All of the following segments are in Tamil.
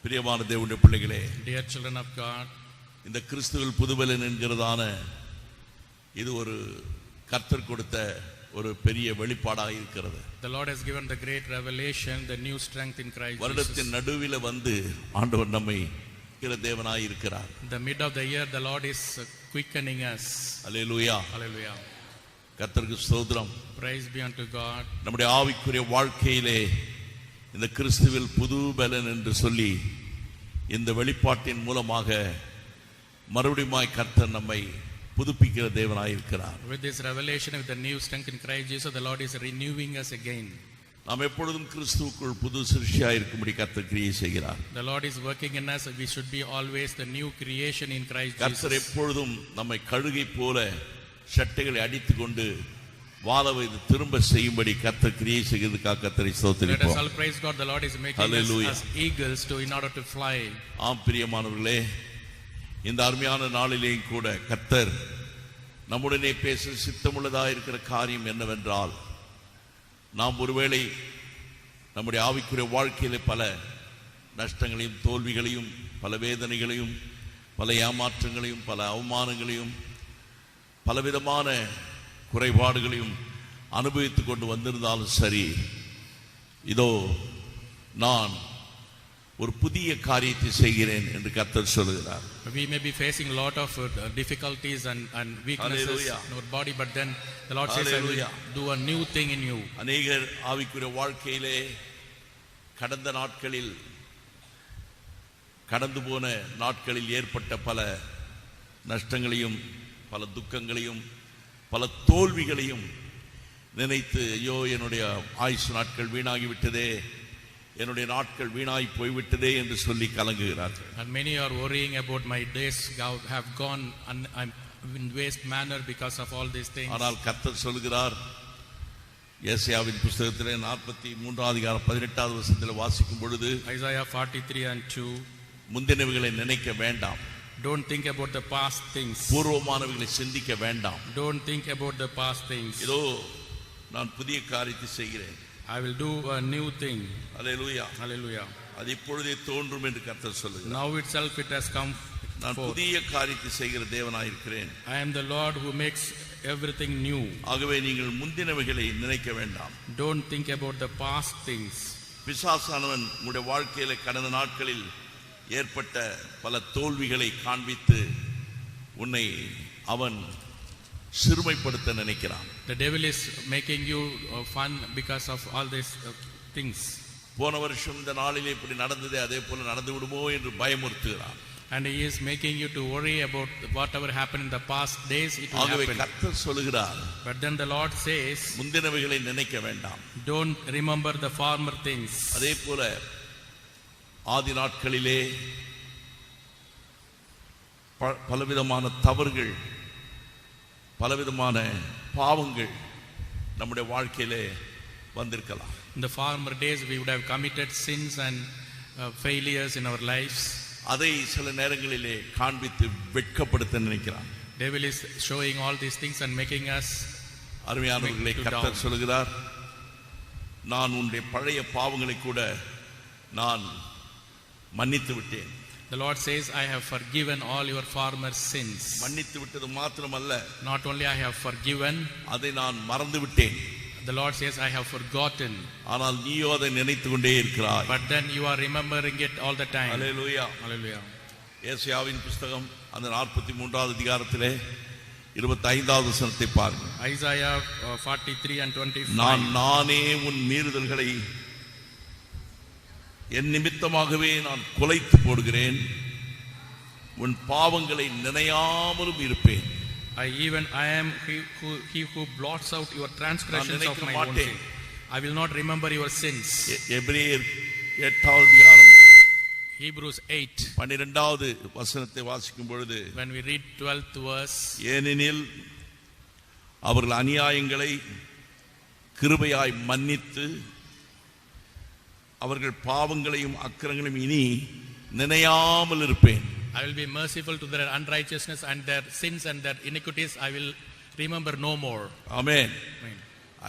பிரியமான தேவனுடைய பிள்ளைகளே, Dear children of God, இந்த கிறிஸ்துவில் புதுபலன் என்கிறதான இது ஒரு கர்த்தர் கொடுத்த ஒரு பெரிய வெளிப்பாடாக இருக்கிறது. The Lord has given the great revelation, the new strength in Christ Jesus. வருடத்தின் நடுவில் வந்து ஆண்டவர் நம்மை தேவனாய் இருக்கிறார். In the mid of the year, the Lord is quickening us. Hallelujah. Hallelujah. கர்த்தருக்கு ஸ்தோத்திரம். Praise be unto God. நம்முடைய ஆவிக்குரிய வாழ்க்கையிலே இந்த கிறிஸ்துவில் புது பலன் என்று சொல்லி இந்த வெளிப்பாட்டின் மூலமாக மறுபடியும் கர்த்தர் நம்மை புதுப்பிக்கிற தேவனாய் இருக்கிறார். With this revelation, with the new strength in Christ Jesus, the Lord is renewing us again. நாம் எப்பொழுதும் கிறிஸ்துவுக்குள் புது சிருஷ்டியாய் இருக்கும்படி கர்த்தர் கிரியை செய்கிறார். The Lord is working in us. We should be always the new creation in Christ Jesus. கர்த்தர் எப்பொழுதும் நம்மை கழுகை போல சட்டைகளை அடித்துக்கொண்டு வாழ வைத்து திரும்ப செய்யும்படி கர்த்தர் கிரியை செய்கிறதுக்காக கர்த்தரை ஸ்தோத்திரிப்போம். Let us all praise God. The Lord is making us eagles in order to fly. ஆம் பிரியமானவர்களே, இந்த அருமையான நாளிலேயும் கூட கர்த்தர் நம்முடனே பேச சித்தமுள்ளதாக இருக்கிற காரியம் என்னவென்றால், நாம் ஒருவேளை நம்முடைய ஆவிக்குரிய வாழ்க்கையிலே பல நஷ்டங்களையும் தோல்விகளையும் பல வேதனைகளையும் பல ஏமாற்றங்களையும் பல அவமானங்களையும் பலவிதமான குறைபாடுகளையும் அனுபவித்துக் கொண்டு வந்திருந்தாலும் சரி, இதோ நான் ஒரு புதிய காரியத்தை செய்கிறேன் என்று கர்த்தர் சொல்கிறார். We may be facing a lot of difficulties and weaknesses in our body, but then the Lord says, I will do a new thing in you. அநேகர் ஆவிக்குரிய வாழ்க்கையிலே கடந்த நாட்களில் கடந்து போன நாட்களில் ஏற்பட்ட பல நஷ்டங்களையும் பல துக்கங்களையும் பல தோல்விகளையும் நினைத்து, ஐயோ என்னுடைய ஆயுசு நாட்கள் வீணாகிவிட்டதே, என்னுடைய நாட்கள் வீணாகி போய்விட்டதே என்று சொல்லி கலங்குகிறார்கள். And many are worrying about my days have gone and I'm in waste manner because of all these things. ஆனால் கர்த்தர் சொல்கிறார், ஏசாயாவின் புத்தகத்திலே 43 அதிகாரம் 18வது வசனத்தில் வாசிக்கும் பொழுது, Isaiah 43:2, முந்தினவைகளை நினைக்க வேண்டாம், don't think about the past things. பூர்வமானவைகளை சிந்திக்க வேண்டாம், don't think about the past things. இதோ நான் புதிய காரியத்தை செய்கிறேன், I will do a new thing. Hallelujah. Hallelujah. அது இப்பொழுதே தோன்றும் என்று கர்த்தர் சொல்லுகிறார். Now itself it has come நான் forth. புதிய காரியத்தை செய்கிற தேவனாய் இருக்கிறேன். I am the Lord who makes everything new. ஆகவே நீங்கள் முந்தினவைகளை நினைக்க வேண்டாம். Don't think about the past things. பிசாசானவன் உங்களுடைய வாழ்க்கையில கடந்த நாட்களில் ஏற்பட்ட பல தோல்விகளை காண்பித்து உன்னை அவன் சிறுமைப்படுத்த நினைக்கிறான். The devil is making you fun because of all these things. போன வருஷம் இந்த நாளிலே இப்படி நடந்ததே, அதே போல நடந்து விடுமோ என்று பயமுறுத்துகிறான். And he is making you to worry about whatever happened in the past days. It will ஆகவே happen. கர்த்தர் சொல்கிறார், But then the Lord says, முந்தினவைகளை நினைக்க வேண்டாம். don't remember the former things. அதே போல ஆதி நாட்களிலே பலவிதமான தவறுகள் பலவிதமான பாவங்கள் நம்முடைய வாழ்க்கையிலே வந்திருக்கலாம். In the former days we would have committed sins and failures in our lives. அதை சில நேரங்களிலே காண்பித்து வெட்கப்படுத்த நினைக்கிறான். Devil is showing all these things and making us அருமையானவர்களை கர்த்தர் சொல்கிறார், நான் உன்னுடைய பழைய பாவங்களை கூட நான் மன்னித்து விட்டேன். The Lord says, I have forgiven all your former sins. மன்னித்து விட்டது மாத்திரமல்ல, Not only I have forgiven, அதை நான் மறந்து விட்டேன். the Lord says, I have forgotten. ஆனால் நீயோ அதை நினைத்து கொண்டே இருக்கிறாய். But then you are remembering it all the time. Hallelujah. Hallelujah. ஏசாயாவின் புத்தகம் அந்த 43வது அதிகாரத்திலே 25வது வசனத்தை பாருங்கள். Isaiah 43:25. நானே உன் மீறுதல்களை என் நிமித்தமாகவே நான் குலைத்து போடுகிறேன், உன் பாவங்களை நினையாமலும் இருப்பேன். I am he who blots out your transgressions of my own sin. I will not remember your sins. எபிரேயர் 8வது அதிகாரம் Hebrews 8. 12வது வசனத்தை வாசிக்கும் பொழுது, When we read 12th verse, ஏனெனில் அவர்கள் அநியாயங்களை கிருபையாய் மன்னித்து அவர்கள் பாவங்களையும் அக்கிரங்களையும் இனி நினையாமல் இருப்பேன். I will be merciful to their unrighteousness and their sins and their iniquities I will remember no more. Amen. Amen.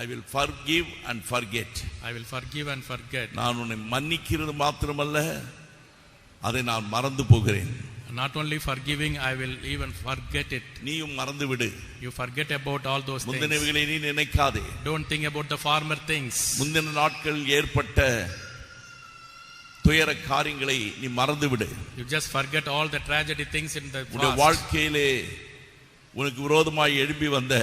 I will forgive and forget. I will forgive and forget. நான் உன்னை மன்னிக்கிறது மாத்திரமல்ல, அதை நான் மறந்து போகிறேன். Not only forgiving, I will even forget it. நீயும் மறந்து விடு. You forget about all those things. முந்தினவைகளை நீ நினைக்காதே. Don't think about the former things. முந்தின நாட்கள் ஏற்பட்ட துயர காரியங்களை நீ மறந்து விடு. You just forget all the tragedy things in the உன்னுடைய past. வாழ்க்கையிலே உனக்கு விரோதமாய் எழும்பி வந்த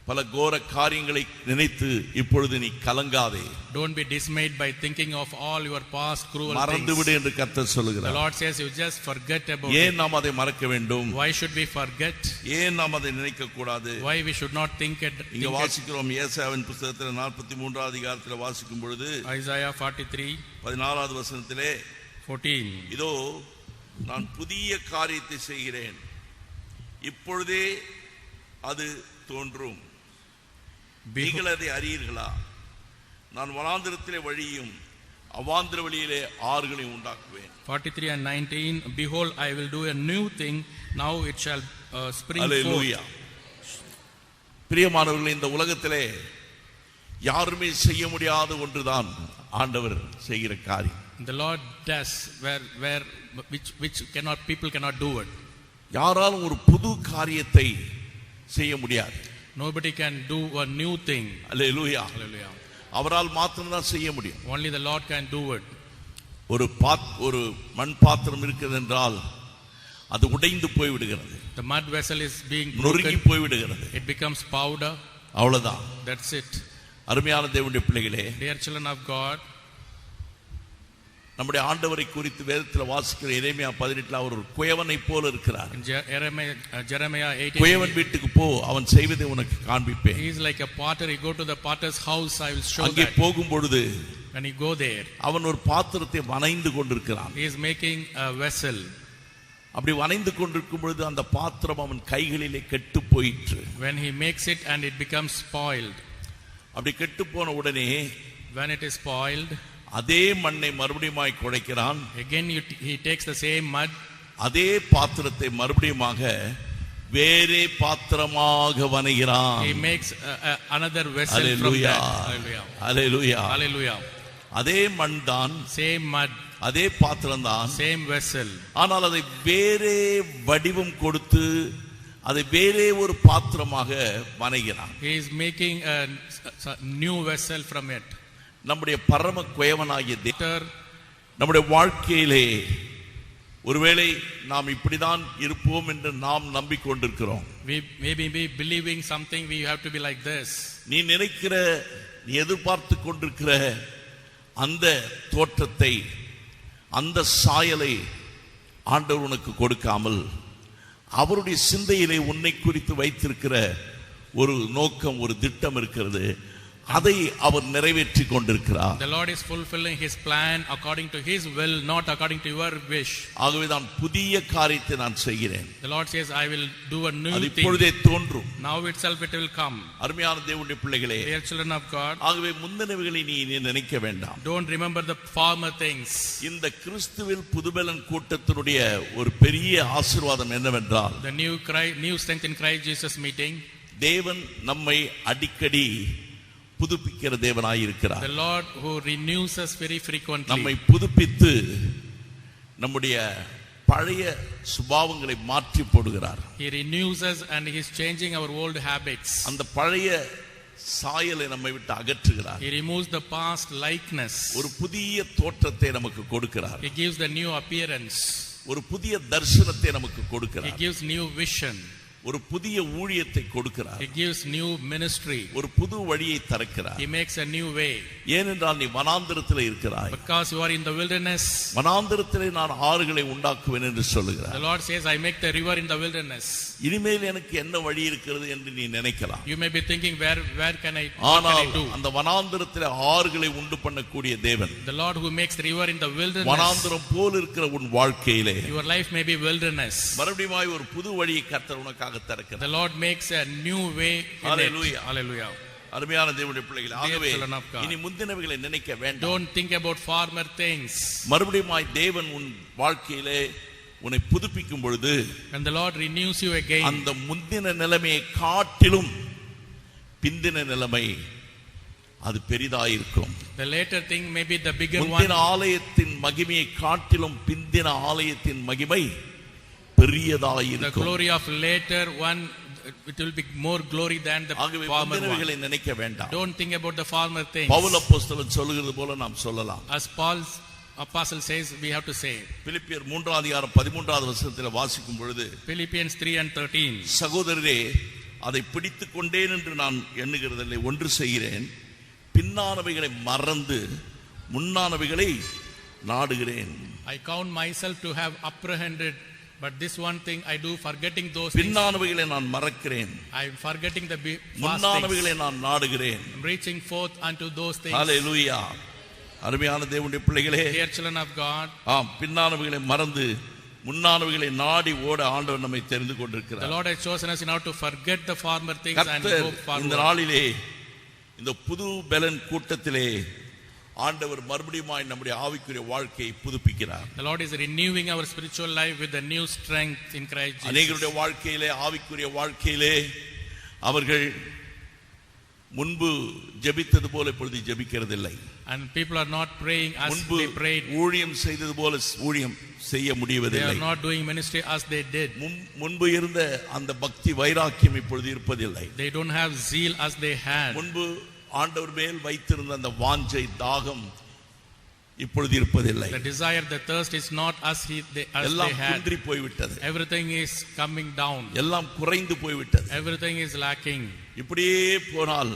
பல கோர காரியங்களை நினைத்து இப்பொழுது நீ கலங்காதே. Don't be dismayed by thinking of all your past cruel மறந்து things. விடு என்று கர்த்தர் The சொல்கிறார். Lord says you just forget about ஏன் it. நாம் அதை மறக்க வேண்டும்? Why should we forget? ஏன் நாம் அதை நினைக்க கூடாது? Why we should not think it? இங்க வாசிக்கிறோம் ஏசாயாவின் புத்தகத்தில் 43 அதிகாரத்தில் வாசிக்கும் பொழுது Isaiah 43 14வது வசனத்திலே 14. இதோ நான் புதிய காரியத்தை செய்கிறேன், இப்பொழுதே அது தோன்றும், நீங்கள் அதை அறியீர்களா? நான் வனாந்திரத்திலே வழியும் அவாந்திர வழியிலே ஆறுகளையும் உண்டாக்குவேன். 43 and 19. Behold, I will do a new thing, now it shall spring Hallelujah. forth. பிரியமானவர்களே, இந்த உலகத்திலே யாருமே செய்ய முடியாத ஒன்றுதான் ஆண்டவர் செய்கிற காரியம். The Lord does which people cannot do it. யாராலும் ஒரு புது காரியத்தை செய்ய முடியாது. Nobody can do a new thing. Hallelujah. Hallelujah. அவரால் மாத்திரம்தான் செய்ய முடியும். Only the Lord can do it. ஒரு மண் பாத்திரம் இருக்கிறது என்றால் அது உடைந்து போய் விடுகிறது. The mud vessel is being நொறுங்கி broken. போய் விடுகிறது. It becomes powder. அவ்வளவுதான். That's it. அருமையான தேவனுடைய பிள்ளைகளே, Dear children of God, நம்முடைய ஆண்டவரை குறித்து வேதத்தில் வாசிக்கிற எரேமியா 18 அவர் ஒரு குயவனை போல இருக்கிறார். in Jeremiah 18, குயவன் வீட்டுக்கு போ, அவன் செய்வதை உனக்கு காண்பிப்பேன். he is like a potter. You go to the potter's house, I will show அங்கே that. போகும் பொழுது When you go there, அவன் ஒரு பாத்திரத்தை வனைந்து கொண்டிருக்கிறான். he is making a vessel. அப்படி வனைந்து கொண்டிருக்கும் பொழுது அந்த பாத்திரம் அவன் கைகளிலே கெட்டு போயிற்று. When he makes it and it becomes spoiled. அப்படி கெட்டு போன உடனே When it is spoiled, அதே மண்ணை மறுபடியுமாய் குழைக்கிறான். again he takes the same mud. அதே பாத்திரத்தை மறுபடியுமாக வேறே பாத்திரமாக வனைகிறான். He makes another vessel from that. Hallelujah. Hallelujah. Hallelujah. அதே மண் தான், Same mud, அதே பாத்திரம் தான், same vessel. ஆனால் அதை வேறே வடிவம் கொடுத்து அதை வேறே ஒரு பாத்திரமாக வனைகிறான். He is making a new vessel from it. நம்முடைய பரம குயவனாகிய After நம்முடைய வாழ்க்கையிலே ஒருவேளை நாம் இப்படிதான் இருப்போம் என்று நாம் நம்பிக்கொண்டிருக்கிறோம். we maybe be believing something, we have to be like this. நீ நினைக்கிற, நீ எதிர்பார்த்து கொண்டிருக்கிற அந்த தோற்றத்தை, அந்த சாயலை ஆண்டவர் உனக்கு கொடுக்காமல் அவருடைய சிந்தையிலே உன்னை குறித்து வைத்திருக்கிற ஒரு நோக்கம், ஒரு திட்டம் இருக்கிறது. அதை அவர் நிறைவேற்றி கொண்டிருக்கிறார். The Lord is fulfilling his plan according to his will, not according to your wish. ஆகவே நான் புதிய காரியத்தை நான் செய்கிறேன். The Lord says, I will do a new அது thing. இப்பொழுதே தோன்றும். Now itself it will come. அருமையான தேவனுடைய பிள்ளைகளே, Dear children of God, ஆகவே முந்தினவைகளை நீ நினைக்க வேண்டாம். don't remember the former things. இந்த கிறிஸ்துவில் புதுபலன் கூட்டத்தினுடைய ஒரு பெரிய ஆசீர்வாதம் என்னவென்றால், The new strength in Christ Jesus meeting. தேவன் நம்மை அடிக்கடி புதுப்பிக்கிற தேவனாய் இருக்கிறார். The Lord who renews us very frequently. நம்மை புதுப்பித்து நம்முடைய பழைய சுபாவங்களை மாற்றி போடுகிறார். He renews us and he is changing our old habits. அந்த பழைய சாயலை நம்மை விட்டு அகற்றுகிறார். He removes the past likeness. ஒரு புதிய தோற்றத்தை நமக்கு கொடுக்கிறார். He gives the new appearance. ஒரு புதிய தரிசனத்தை நமக்கு கொடுக்கிறார். He gives new vision. ஒரு புதிய ஊழியத்தை கொடுக்கிறார். He gives new ministry. ஒரு புது வழியை திறக்கிறார். He makes a new way. ஏனென்றால் நீ வனாந்திரத்தில் இருக்கிறாய். Because you are in the wilderness. வனாந்திரத்திலே நான் ஆறுகளை உண்டாக்குவேன் என்று சொல்லுகிறார். The Lord says, I make the river in the wilderness. இனிமேல் எனக்கு என்ன வழி இருக்கிறது என்று நீ நினைக்கலாம். You may be thinking, where can I ஆனால் do? அந்த வனாந்திரத்திலே ஆறுகளை உண்டு பண்ணக்கூடிய தேவன், The Lord who makes the river in the wilderness. வனாந்திரம் போல் இருக்கிற உன் வாழ்க்கையிலே Your life may be wilderness. மறுபடியும் ஒரு புது வழியை கர்த்தர் உனக்காக திறக்கிறார். The Lord makes a new way in Hallelujah. it. Hallelujah. அருமையான தேவனுடைய பிள்ளைகளே, ஆகவே children of God, இனி முந்தினவைகளை நினைக்க வேண்டாம். Don't think about former things. மறுபடியும் தேவன் உன் வாழ்க்கையிலே உன்னை புதுப்பிக்கும் பொழுது, When the Lord renews you again, அந்த முந்தின நிலைமையை காட்டிலும் பிந்தின நிலைமை அது பெரிதாயிருக்கும். The later thing may be the bigger one. முந்தின ஆலயத்தின் மகிமையை காட்டிலும் பிந்தின ஆலயத்தின் மகிமை பெரியதாயிருக்கும். The glory of later one, it will be more glory than the former one. நினைக்க வேண்டாம். Don't think about the former things. Pavul அப்போஸ்தலன் சொல்கிறது போல நாம் சொல்லலாம். As Paul's apostle says, we have to say. பிலிப்பியர் 3:13 வசனத்தில் வாசிக்கும் பொழுது, Philippians 3:13, சகோதரரே, அதை பிடித்துக் கொண்டேன் என்று நான் எண்ணுகிறதில்லை, ஒன்று செய்கிறேன், பின்னானவைகளை மறந்து முன்னானவைகளை நாடுகிறேன். I count myself to have apprehended, but this one thing I do, forgetting those things. பின்னானவைகளை நான் மறக்கிறேன், I am forgetting the முன்னானவைகளை நான் நாடுகிறேன். reaching forth unto those things. ஹalleluya. அருமையான தேவனுடைய பிள்ளைகளே, dear children of God, பின்னானவைகளை மறந்து முன்னானவைகளை நாடி ஓட ஆண்டவர் நம்மை தெரிந்து கொண்டிருக்கிறார். The Lord has chosen us in order to forget the former things and go forward. இந்த நாளிலே இந்த புது பெலன் கூட்டத்திலே ஆண்டவர் மறுபடியும் நம்முடைய ஆவிக்குரிய வாழ்க்கையை புதுப்பிக்கிறார். The Lord is renewing our spiritual life with a new strength in Christ Jesus. அநேகருடைய வாழ்க்கையிலே, ஆவிக்குரிய வாழ்க்கையிலே அவர்கள் முன்பு ஜெபித்தது போல இப்பொழுது ஜெபிக்கிறதில்லை. And people are not praying as they prayed. ஊழியம் செய்தது போல ஊழியம் செய்ய முடிவதில்லை. They are not doing ministry as they did. முன்பு இருந்த அந்த பக்தி வைராக்கியம் இப்பொழுது இருப்பதில்லை. They don't have zeal as they had. முன்பு ஆண்டவர் மேல் வைத்திருந்த அந்த வாஞ்சை தாகம் இப்பொழுது இருப்பதில்லை. The desire, the thirst is not as they had. எல்லாம் குன்றி போய்விட்டது. Everything is coming down. எல்லாம் குறைந்து போய்விட்டது. Everything is lacking. இப்படியே போனால்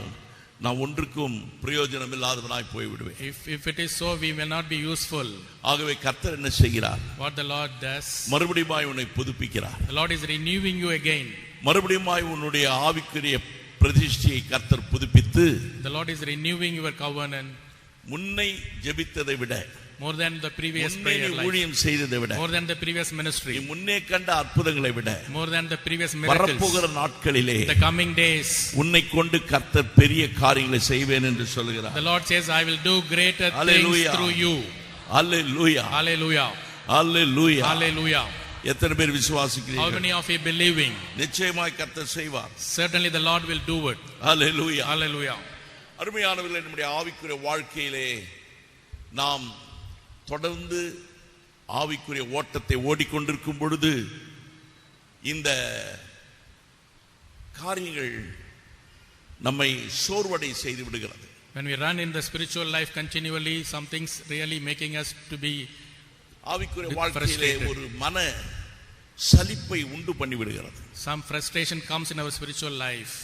நான் ஒன்றுக்கும் பிரயோஜனம் இல்லாதவனாய் போய்விடுவேன். If it is so, we will not be useful. ஆகவே கர்த்தர் என்ன செய்கிறார்? What the Lord does, மறுபடியும் உன்னை புதுப்பிக்கிறார். The Lord is renewing you again. மறுபடியும் உன்னுடைய ஆவிக்குரிய பிரதிஷ்டையை கர்த்தர் புதுப்பித்து, The Lord is renewing your covenant. முன்னை ஜெபித்ததை விட, more than the previous prayer life, ஊழியம் செய்ததை விட, more than the previous ministry, நீ முன்னே கண்ட அற்புதங்களை விட, more than the previous miracles, வரப்போகிற நாட்களிலே, the coming days, உன்னை கொண்டு கர்த்தர் பெரிய காரியங்களை செய்வேன் என்று சொல்கிறார். The Lord says, I will do greater things through you. Hallelujah. Hallelujah. Hallelujah. Hallelujah. எத்தனை பேர் விசுவாசிக்கிறீர்கள்? How many of you believing? நிச்சயமாய் கர்த்தர் செய்வார். Certainly the Lord will do it. Hallelujah. Hallelujah. அருமையானவர்களே, நம்முடைய ஆவிக்குரிய வாழ்க்கையிலே நாம் தொடர்ந்து ஆவிக்குரிய ஓட்டத்தை ஓடிக்கொண்டிருக்கும் பொழுது இந்த காரியங்கள் நம்மை சோர்வடை செய்து விடுகிறது. When we run in the spiritual life continually, some things really making us to be ஆவிக்குரிய வாழ்க்கையிலே ஒரு மன சலிப்பை உண்டு பண்ணி விடுகிறது. Some frustration comes in our spiritual life.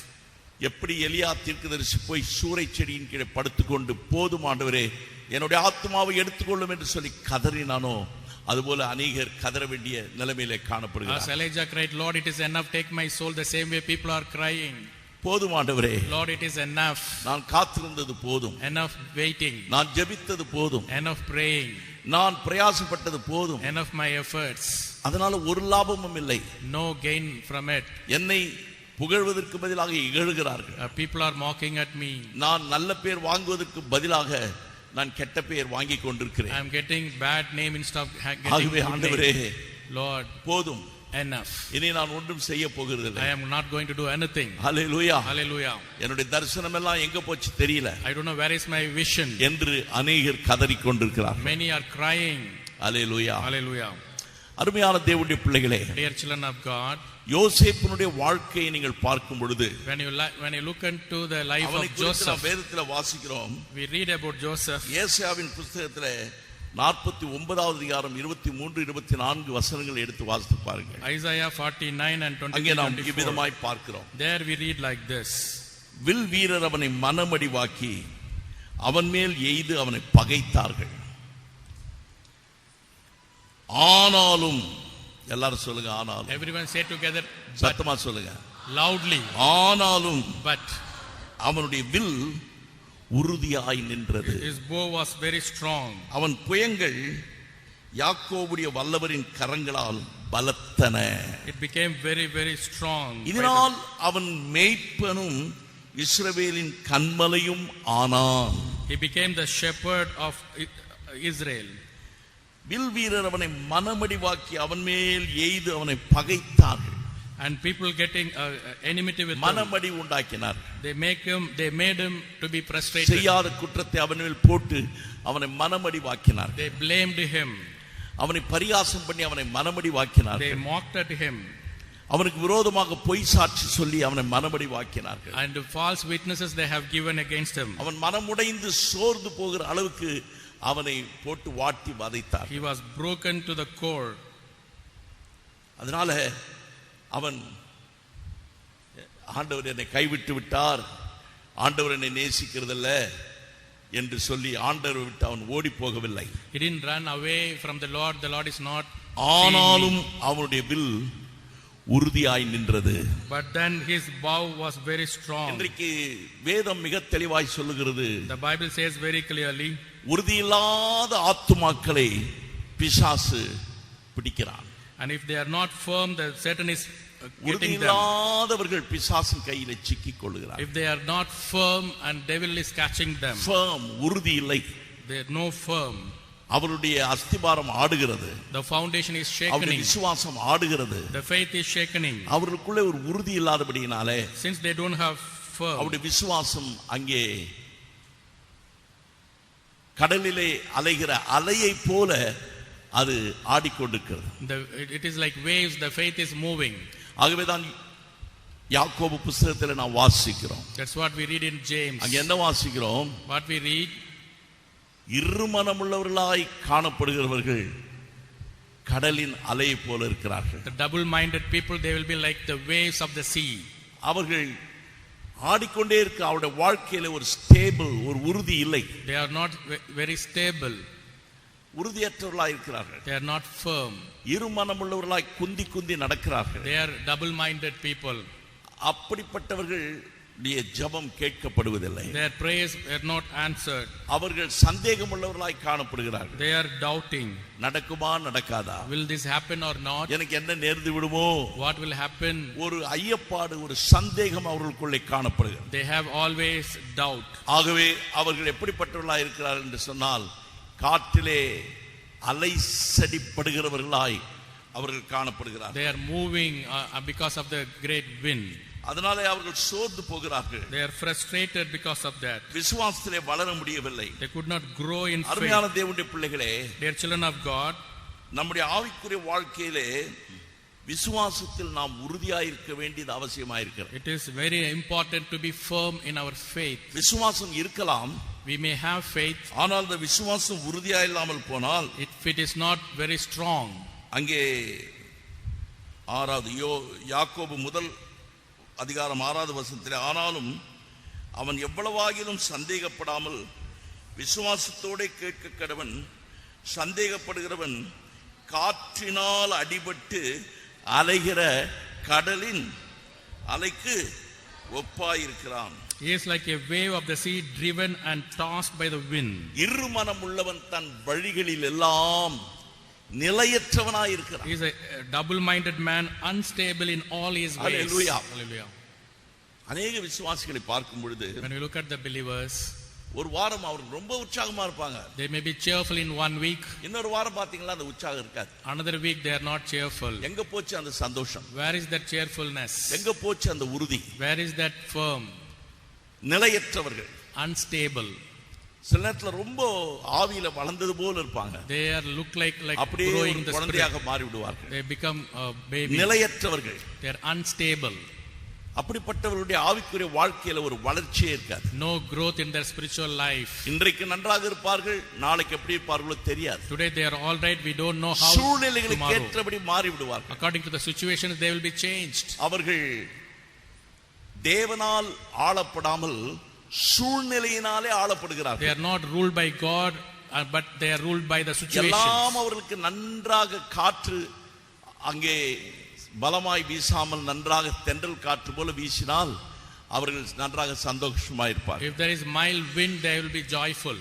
எப்படி எலியா தீர்க்கதரிசி போய் சூரை செடியின் கீழே படுத்துக்கொண்டு, போதும் ஆண்டவரே என்னுடைய ஆத்மாவை எடுத்துக்கொள்ளும் என்று சொல்லி கதறினானோ, அதுபோல அநேகர் கதற வேண்டிய நிலைமையிலே காணப்படுகிறார். As Elijah cried, Lord, it is enough, take my soul, the same way people are crying. போதும் ஆண்டவரே, Lord, it is enough. நான் காத்திருந்தது போதும், enough waiting, நான் ஜெபித்தது போதும், enough praying, நான் பிரயாசப்பட்டது போதும், enough my efforts, அதனால ஒரு லாபமும் இல்லை, no gain from it. என்னை புகழ்வதற்கு பதிலாக இகழுகிறார்கள். People are mocking at me. நான் நல்ல பேர் வாங்குவதற்கு பதிலாக நான் கெட்ட பேர் வாங்கி கொண்டிருக்கிறேன். I am getting bad name instead of getting ஆகவே ஆண்டவரே, Lord, போதும், enough. இனி நான் ஒன்றும் செய்ய போகிறதில்லை. I am not going to do anything. Hallelujah. Hallelujah. என்னுடைய தரிசனம் எல்லாம் எங்க போச்சு தெரியல I don't know where is my vision என்று அநேகர் கதறிக் கொண்டிருக்கிறார்கள். Many are crying. Hallelujah. Hallelujah. அருமையான தேவனுடைய பிள்ளைகளே, Dear children of God, யோசேப்பினுடைய வாழ்க்கையை நீங்கள் பார்க்கும் பொழுது, when you look into the life of Joseph, வேதத்திலே வாசிக்கிறோம், we read about Joseph. ஏசாயாவின் புத்தகத்திலே 49வது அதிகாரம் 23-24 வசனங்களை எடுத்து வாசித்து பாருங்கள். Isaiah 49 and 24. அங்கே நாம் இவ்விதமாய் பார்க்கிறோம். There we read like this. Will வீரர் அவனை மனமடிவாக்கி அவன் மேல் எய்து அவனை பகைத்தார்கள். ஆனாலும், எல்லாரும் சொல்லுங்க, ஆனாலும். Everyone say together, சத்தமா சொல்லுங்க, loudly. ஆனாலும் But அவனுடைய வில் உறுதியாய் நின்றது. His bow was very strong. அவன் புயங்கள் யாக்கோபுடைய வல்லவரின் கரங்களால் பலத்தன. It became very very strong. இதனால் அவன் மேய்ப்பனும் இஸ்ரவேலின் கன்மலையும் ஆனான். He became the shepherd of Israel. Will வீரர் அவனை மனமடிவாக்கி அவன் மேல் எய்து அவனை பகைத்தார்கள். And people getting enmity with him. மனமடி உண்டாக்கினார். They made him to be frustrated. செய்யாத குற்றத்தை அவன் மேல் போட்டு அவனை மனமடி வாக்கினார். They blamed him. அவனை பரியாசம் பண்ணி அவனை மனமடி வாக்கினார். They mocked at him. அவனுக்கு விரோதமாக பொய் சாட்சி சொல்லி அவனை மனமடி வாக்கினார்கள். And false witnesses they have given against him. அவன் மனமுடைந்து சோர்ந்து போகிற அளவுக்கு அவனை போட்டு வாட்டி வதைத்தார். He was broken to the core. அதனால அவன் ஆண்டவர் என்னை கைவிட்டு விட்டார், ஆண்டவர் என்னை நேசிக்கிறதில்ல என்று சொல்லி ஆண்டவரை விட்டு அவன் ஓடி போகவில்லை. He didn't run away from the Lord is not. ஆனாலும் அவனுடைய வில் உறுதியாய் நின்றது. But then his bow was very strong. இன்றைக்கு வேதம் மிக தெளிவாய் சொல்லுகிறது. The Bible says very clearly. உறுதியில்லாத ஆத்துமாக்களை பிசாசு பிடிக்கிறான். And if they are not firm, the Satan is getting them. உறுதியில்லாதவர்கள் பிசாசின் கையிலே சிக்கிக் கொள்கிறார். If they are not firm, and devil is catching them. firm உறுதி இல்லை. They are no firm. அவருடைய அஸ்திபாரம் ஆடுகிறது. The foundation is அவருடைய shaking. விசுவாசம் ஆடுகிறது. The faith is shaking. அவர்களுக்குள்ளே ஒரு உறுதி இல்லாதபடியினாலே Since they don't have firm. அவருடைய விசுவாசம் அங்கே கடலிலே அலைகிற அலையை போல அது ஆடிக்கொண்டிருக்கிறது. It is like waves. The faith is moving. ஆகவேதான் யாக்கோபு புத்தகத்தில் நாம் வாசிக்கிறோம். That's what we read in James. அங்கே என்ன வாசிக்கிறோம்? What we read? இருமனமுள்ளவர்களாய் காணப்படுகிறவர்கள் கடலின் அலையை போல இருக்கிறார்கள். The double-minded people, they will be like the waves of the sea. அவர்கள் ஆடிக்கொண்டே இருக்க அவருடைய வாழ்க்கையில ஒரு ஸ்டேபிள், ஒரு உறுதி இல்லை. They are not very stable. உறுதியற்றவர்களாய் இருக்கிறார்கள். They are not firm. இருமனமுள்ளவர்களாய் Kunti Kunti நடக்கிறார்கள். They are double-minded people. அப்படிப்பட்டவர்களுடைய ஜெபம் கேட்கப்படுவதில்லை. Their prayers are not answered. அவர்கள் சந்தேகமுள்ளவர்களாய் காணப்படுகிறார்கள். They are doubting. நடக்குமா நடக்காதா? Will this happen or not? எனக்கு என்ன நேர்ந்து விடுமோ? What will happen? ஒரு ஐயப்பாடு, ஒரு சந்தேகம் அவர்களுக்குள்ளே காணப்படுகிறது. They have always doubt. ஆகவே அவர்கள் எப்படிப்பட்டவர்களாய் இருக்கிறார்கள் என்று சொன்னால், காற்றிலே அலைசடிப்படுகிறவர்களாய் அவர்கள் காணப்படுகிறார்கள். They are moving because of the great wind. அதனாலே அவர்கள் சோர்ந்து போகிறார்கள். They are frustrated because of that. விசுவாசத்திலே வளர முடியவில்லை. They could not grow in faith. அருமையான தேவனுடைய பிள்ளைகளே, Dear children of God, நம்முடைய ஆவிக்குரிய வாழ்க்கையிலே விசுவாசத்தில் நாம் உறுதியாய் இருக்க வேண்டியது அவசியமாய் இருக்கிறது. it is very important to be firm in our faith. விசுவாசம் இருக்கலாம், We may have faith. ஆனால் அந்த விசுவாசம் உறுதியாய் இல்லாமல் போனால், If it is not very strong, அங்கே யாக்கோபு முதல் அதிகாரம் 6வது வசனத்திலே, ஆனாலும் அவன் எவ்வளவாகிலும் சந்தேகப்படாமல் விசுவாசத்தோட கேட்க கடவன், சந்தேகப்படுகிறவன் காற்றினால் அடிபட்டு அலைகிற கடலின் அலைக்கு ஒப்பாயிருக்கிறான். he is like a wave of the sea driven and tossed by the wind. இருமனம் உள்ளவன் தன் வழிகளில் எல்லாம் நிலையற்றவனாய் இருக்கிறான். He is a double-minded man, unstable in all his ways. Hallelujah. Hallelujah. அநேக விசுவாசிகளை பார்க்கும் பொழுது When we look at the believers, ஒரு வாரம் அவர்கள் ரொம்ப உற்சாகமா இருப்பாங்க. they may be cheerful in 1 week. இன்னொரு வாரம் பாத்தீங்களா அந்த உற்சாகம் இருக்காது. Another week they are not cheerful. எங்க போச்சு அந்த சந்தோஷம்? Where is that cheerfulness? எங்க போச்சு அந்த உறுதி? Where is that firm? நிலையற்றவர்கள், Unstable. சில நேரத்துல ரொம்ப ஆவியில வளர்ந்தது போல இருப்பாங்க. They are look like அப்படியே growing the spirit. குழந்தையாக மாறி விடுவார்கள். They become babies. நிலையற்றவர்கள், They are unstable. அப்படிப்பட்டவர்களுடைய ஆவிக்குரிய வாழ்க்கையில ஒரு வளர்ச்சியே இருக்காது. No growth in their spiritual life. இன்றைக்கு நன்றாக இருப்பார்கள், நாளைக்கு எப்படி இருப்பார்களோ தெரியாது. Today they are all right, we don't know how சூழ்நிலைகளுக்கு tomorrow. ஏற்றபடி மாறி விடுவார்கள். According to the situations they will be changed. அவர்கள் தேவனால் ஆளப்படாமல் சூழ்நிலையினாலே ஆளப்படுகிறார்கள். They are not ruled by God, but they are ruled by the situations. எல்லாம் அவர்களுக்கு நன்றாக காற்று அங்கே பலமாய் வீசாமல் நன்றாக தென்றல் காற்று போல வீசினால் அவர்கள் நன்றாக சந்தோஷமாய் இருப்பார்கள். If there is mild wind, they will be joyful.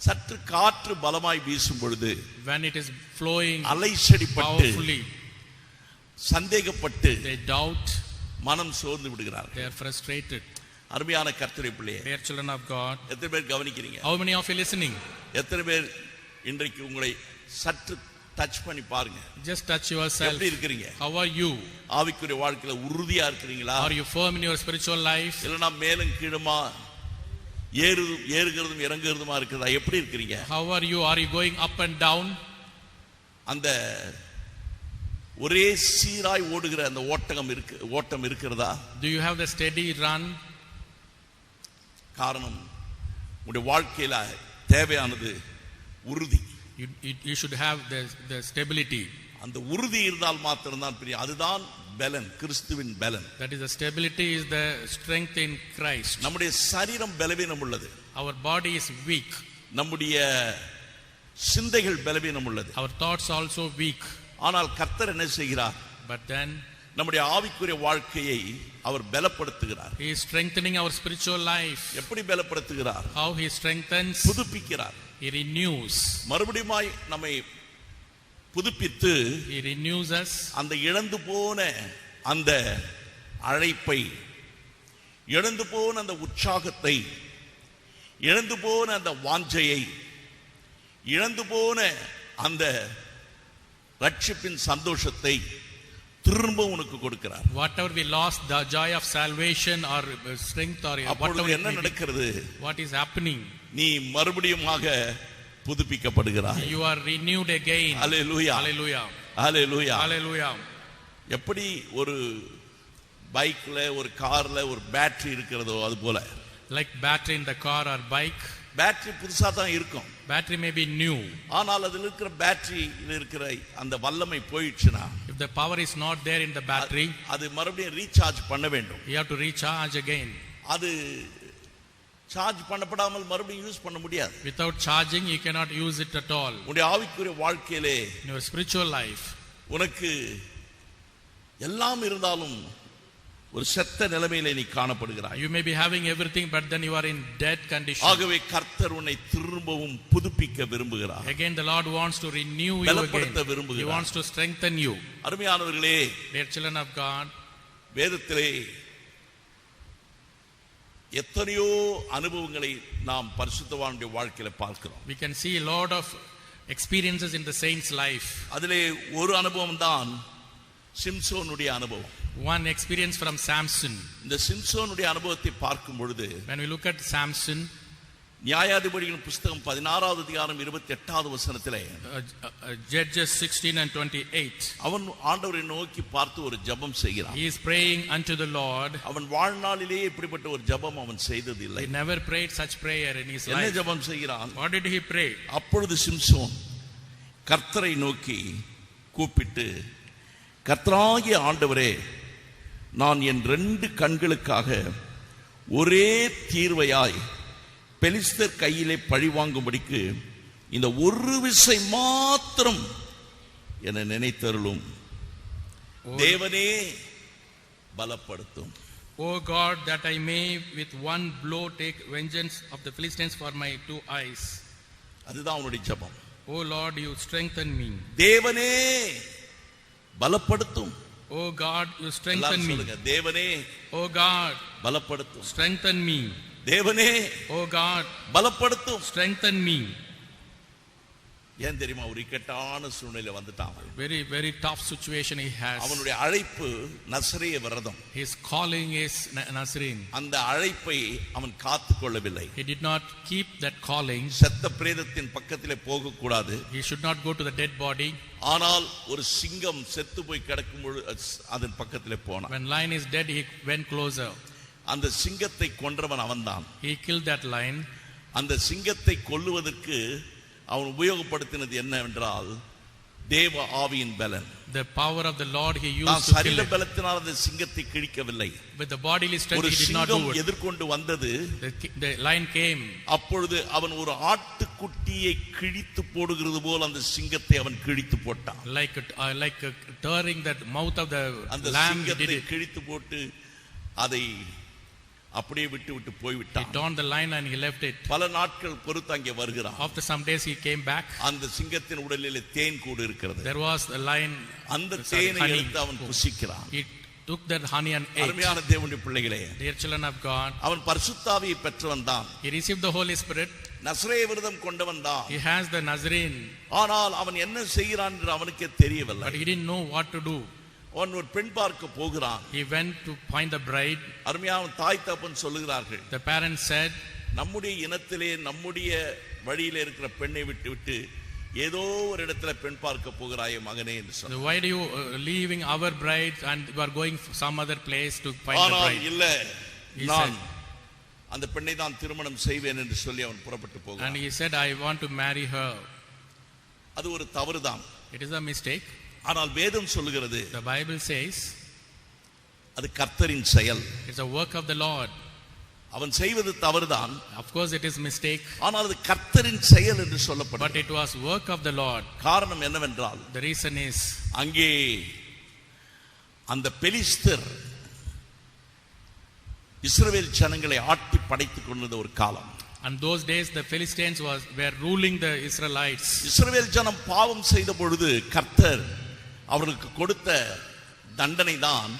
சற்று காற்று பலமாய் வீசும் பொழுது, when it is flowing அலைச்சடிப்பட்டு powerfully, சந்தேகப்பட்டு they doubt, மனம் சோர்ந்து விடுகிறார்கள். they are frustrated. அருமையான கர்த்தருடைய பிள்ளையே, Dear children of God, எத்தனை பேர் கவனிக்கிறீங்க? how many of you listening? எத்தனை பேர் இன்றைக்கு உங்களை சற்று டச் பண்ணி பாருங்க. Just touch yourself. எப்படி இருக்கீங்க? How are you? ஆவிக்குரிய வாழ்க்கையில உறுதியா இருக்கீங்களா? Are you firm in your spiritual life? இல்லனா மேலும் கீழுமா ஏறுகிறதும் இறங்குகிறதுமா இருக்குதா? எப்படி இருக்கீங்க? How are you? Are you going up and down? அந்த ஒரே சீராய் ஓடுகிற அந்த ஓட்டம் இருக்கிறதா? Do you have the steady run? காரணம் உங்களுடைய வாழ்க்கையில தேவையானது உறுதி. You should have the stability. அந்த உறுதி இருந்தால் மாத்திரம்தான் பிரியம். அதுதான் பலன், கிறிஸ்துவின் பலன். That is the stability is the strength in Christ. நம்முடைய சரீரம் பலவீனம் உள்ளது. Our body is weak. நம்முடைய சிந்தைகள் பலவீனம் உள்ளது. Our thoughts also weak. ஆனால் கர்த்தர் என்ன செய்கிறார்? But then நம்முடைய ஆவிக்குரிய வாழ்க்கையை அவர் பலப்படுத்துகிறார். He is strengthening our spiritual life. எப்படி பலப்படுத்துகிறார்? How he strengthens? புதுப்பிக்கிறார். He renews. மறுபடியும் நம்மை புதுப்பித்து He renews us. அந்த இழந்து போன அந்த அழைப்பை, இழந்து போன அந்த உற்சாகத்தை, இழந்து போன அந்த வாஞ்சையை, இழந்து போன அந்த ரட்சிப்பின் சந்தோஷத்தை திரும்ப உனக்கு கொடுக்கிறார். Whatever we lost, the joy of salvation or strength or whatever என்ன நடக்கிறது? What is happening? நீ மறுபடியுமாக புதுப்பிக்கப்படுகிறாய். You are renewed again. Hallelujah. Hallelujah. Hallelujah. Hallelujah. எப்படி ஒரு பைக்ல ஒரு கார்ல ஒரு பேட்டரி இருக்கிறதோ அது போல. Like battery in the car or bike. Battery புதுசா தான் இருக்கும். Battery may be new. ஆனால் அதில் இருக்கிற பேட்டரியில் இருக்கிற அந்த வல்லமை போயிடுச்சுனா, if the power is not there in the battery, அது மறுபடியும் ரீசார்ஜ் பண்ண வேண்டும். you have to recharge again. அது சார்ஜ் பண்ணப்படாமல் மறுபடியும் யூஸ் பண்ண முடியாது. Without charging you cannot use it at all. உன்னுடைய ஆவிக்குரிய வாழ்க்கையிலே, in your spiritual life, உனக்கு எல்லாம் இருந்தாலும் ஒரு செத்த நிலைமையிலே நீ காணப்படுகிறாய். You may be having everything but then you are in dead condition. ஆகவே கர்த்தர் உன்னை திரும்பவும் புதுப்பிக்க விரும்புகிறார். Again the Lord wants to renew you again. He wants to strengthen you. அருமையானவர்களே, dear children of God, வேதத்திலே எத்தனையோ அனுபவங்களை நாம் பரிசுத்தவானுடைய வாழ்க்கையில பார்க்கிறோம். We can see a lot of experiences in the saint's life. அதிலே ஒரு அனுபவம் தான் சிம்சோனுடைய அனுபவம். One experience from Samson. இந்த சிம்சோனுடைய அனுபவத்தை பார்க்கும் பொழுது, when we look at Samson, நியாயாதிபதிகளின் புத்தகம் 16வது அதிகாரம் 28வது வசனத்திலே, Judges 16 and 28, அவன் ஆண்டவரை நோக்கி பார்த்து ஒரு ஜெபம் செய்கிறான். he is praying unto the Lord. அவன் வாழ்நாளிலே இப்படிப்பட்ட ஒரு ஜெபம் அவன் செய்ததில்லை. he never prayed such prayer in his என்ன life. ஜெபம் செய்கிறான்? what did he pray? அப்பொழுது சிம்சோன் கர்த்தரை நோக்கி கூப்பிட்டு, கர்த்தராகிய ஆண்டவரே, நான் என் 2 கண்களுக்காக ஒரே தீர்வையாய் பெலிஸ்தர் கையிலே பழி வாங்கும்படிக்கு இந்த ஒரு விசை மாத்திரம் என நினைத்தருளும். தேவனே பலப்படுத்தும். O God, that I may with one blow take vengeance of the Philistines for my 2 eyes. அதுதான் அவனுடைய ஜெபம். O Lord, you strengthen me. தேவனே பலப்படுத்தும். O God, you strengthen me. தேவனே, O God, பலப்படுத்தும். strengthen me. தேவனே, O God, பலப்படுத்தும். strengthen me. ஏன் தெரியுமா? ஒரு இக்கட்டான சூழ்நிலை வந்துட்டான். Very very tough situation he has. அவனுடைய அழைப்பு நசரேய விரதம். His calling is Nazarene. அந்த அழைப்பை அவன் காத்துக்கொள்ளவில்லை. He did not keep that calling. செத்த பிரேதத்தின் பக்கத்திலே போக கூடாது. He should not go to the dead body. ஆனால் ஒரு சிங்கம் செத்து போய் கிடக்கும் பொழுது அதன் பக்கத்திலே போனான். When lion is dead, he went closer. அந்த சிங்கத்தை கொன்றவன் அவன்தான். He killed that lion. அந்த சிங்கத்தை கொல்லுவதற்கு அவன் உபயோகப்படுத்தினது என்னவென்றால் தேவ ஆவியின் பலன். The power of the Lord he used to kill சரீர it. பலத்தினால் அந்த சிங்கத்தை கிழிக்கவில்லை. With the bodily strength ஒரு he did not do சிங்கம் it. எதிர்கொண்டு வந்தது. The lion came. அப்பொழுது அவன் ஒரு ஆட்டுக்குட்டியை கிழித்து போடுகிறது போல் அந்த சிங்கத்தை அவன் கிழித்து போட்டான். Like tearing that mouth of the அந்த lamb, he did சிங்கத்தை it. கிழித்து போட்டு அதை அப்படியே விட்டு போய்விட்டான். He torn the lion and he left it. பல நாட்கள் பொறுத்து அங்கே வருகிறான். After some days he came back. அந்த சிங்கத்தின் உடலிலே தேன் கூடு இருக்கிறது. There was a lion. அந்த தேனை எடுத்து அவன் புசிக்கிறான். He took that honey and ate. அருமையான தேவனுடைய பிள்ளைகளே, dear children of God, அவன் பரிசுத்த ஆவியை பெற்றவன் தான். he received the Holy Spirit. நசரேய விரதம் கொண்டவன் தான். He has the Nazarene. ஆனால் அவன் என்ன செய்கிறான் என்று அவனுக்கே தெரியவில்லை. But he didn't know what to do. அவன் ஒரு பெண் பார்க்க போகிறான். He went to find the bride. அருமையான தாய் தகப்பன் சொல்லுகிறார்கள். The parents said, நம்முடைய இனத்திலே நம்முடைய வழியிலே இருக்கிற பெண்ணை விட்டு ஏதோ ஒரு இடத்துல பெண் பார்க்க போகிறாயே மகனே என்று சொன்னார். why do you leaving our bride and you are going some other place to find the bride? இல்ல, நான் அந்த பெண்ணை தான் திருமணம் செய்வேன் என்று சொல்லி அவன் புறப்பட்டு போகிறான். And he said, I want to marry her. அது ஒரு தவறுதான். It is a mistake. ஆனால் வேதம் சொல்லுகிறது, The Bible says, அது கர்த்தரின் செயல். it's a work of the Lord. அவன் செய்வது தவறுதான். Of course it is mistake. ஆனால் அது கர்த்தரின் செயல் என்று சொல்லப்படுகிறது. But it was work of the Lord. காரணம் என்னவென்றால், The reason is, அங்கே அந்த பெலிஸ்தர் இஸ்ரவேல் ஜனங்களை ஆட்டி படைத்துக் கொண்டிருந்த ஒரு காலம். and those days the Philistines were ruling the Israelites. இஸ்ரவேல் ஜனம் பாவம் செய்த பொழுது கர்த்தர் அவர்களுக்கு கொடுத்த தண்டனை தான்,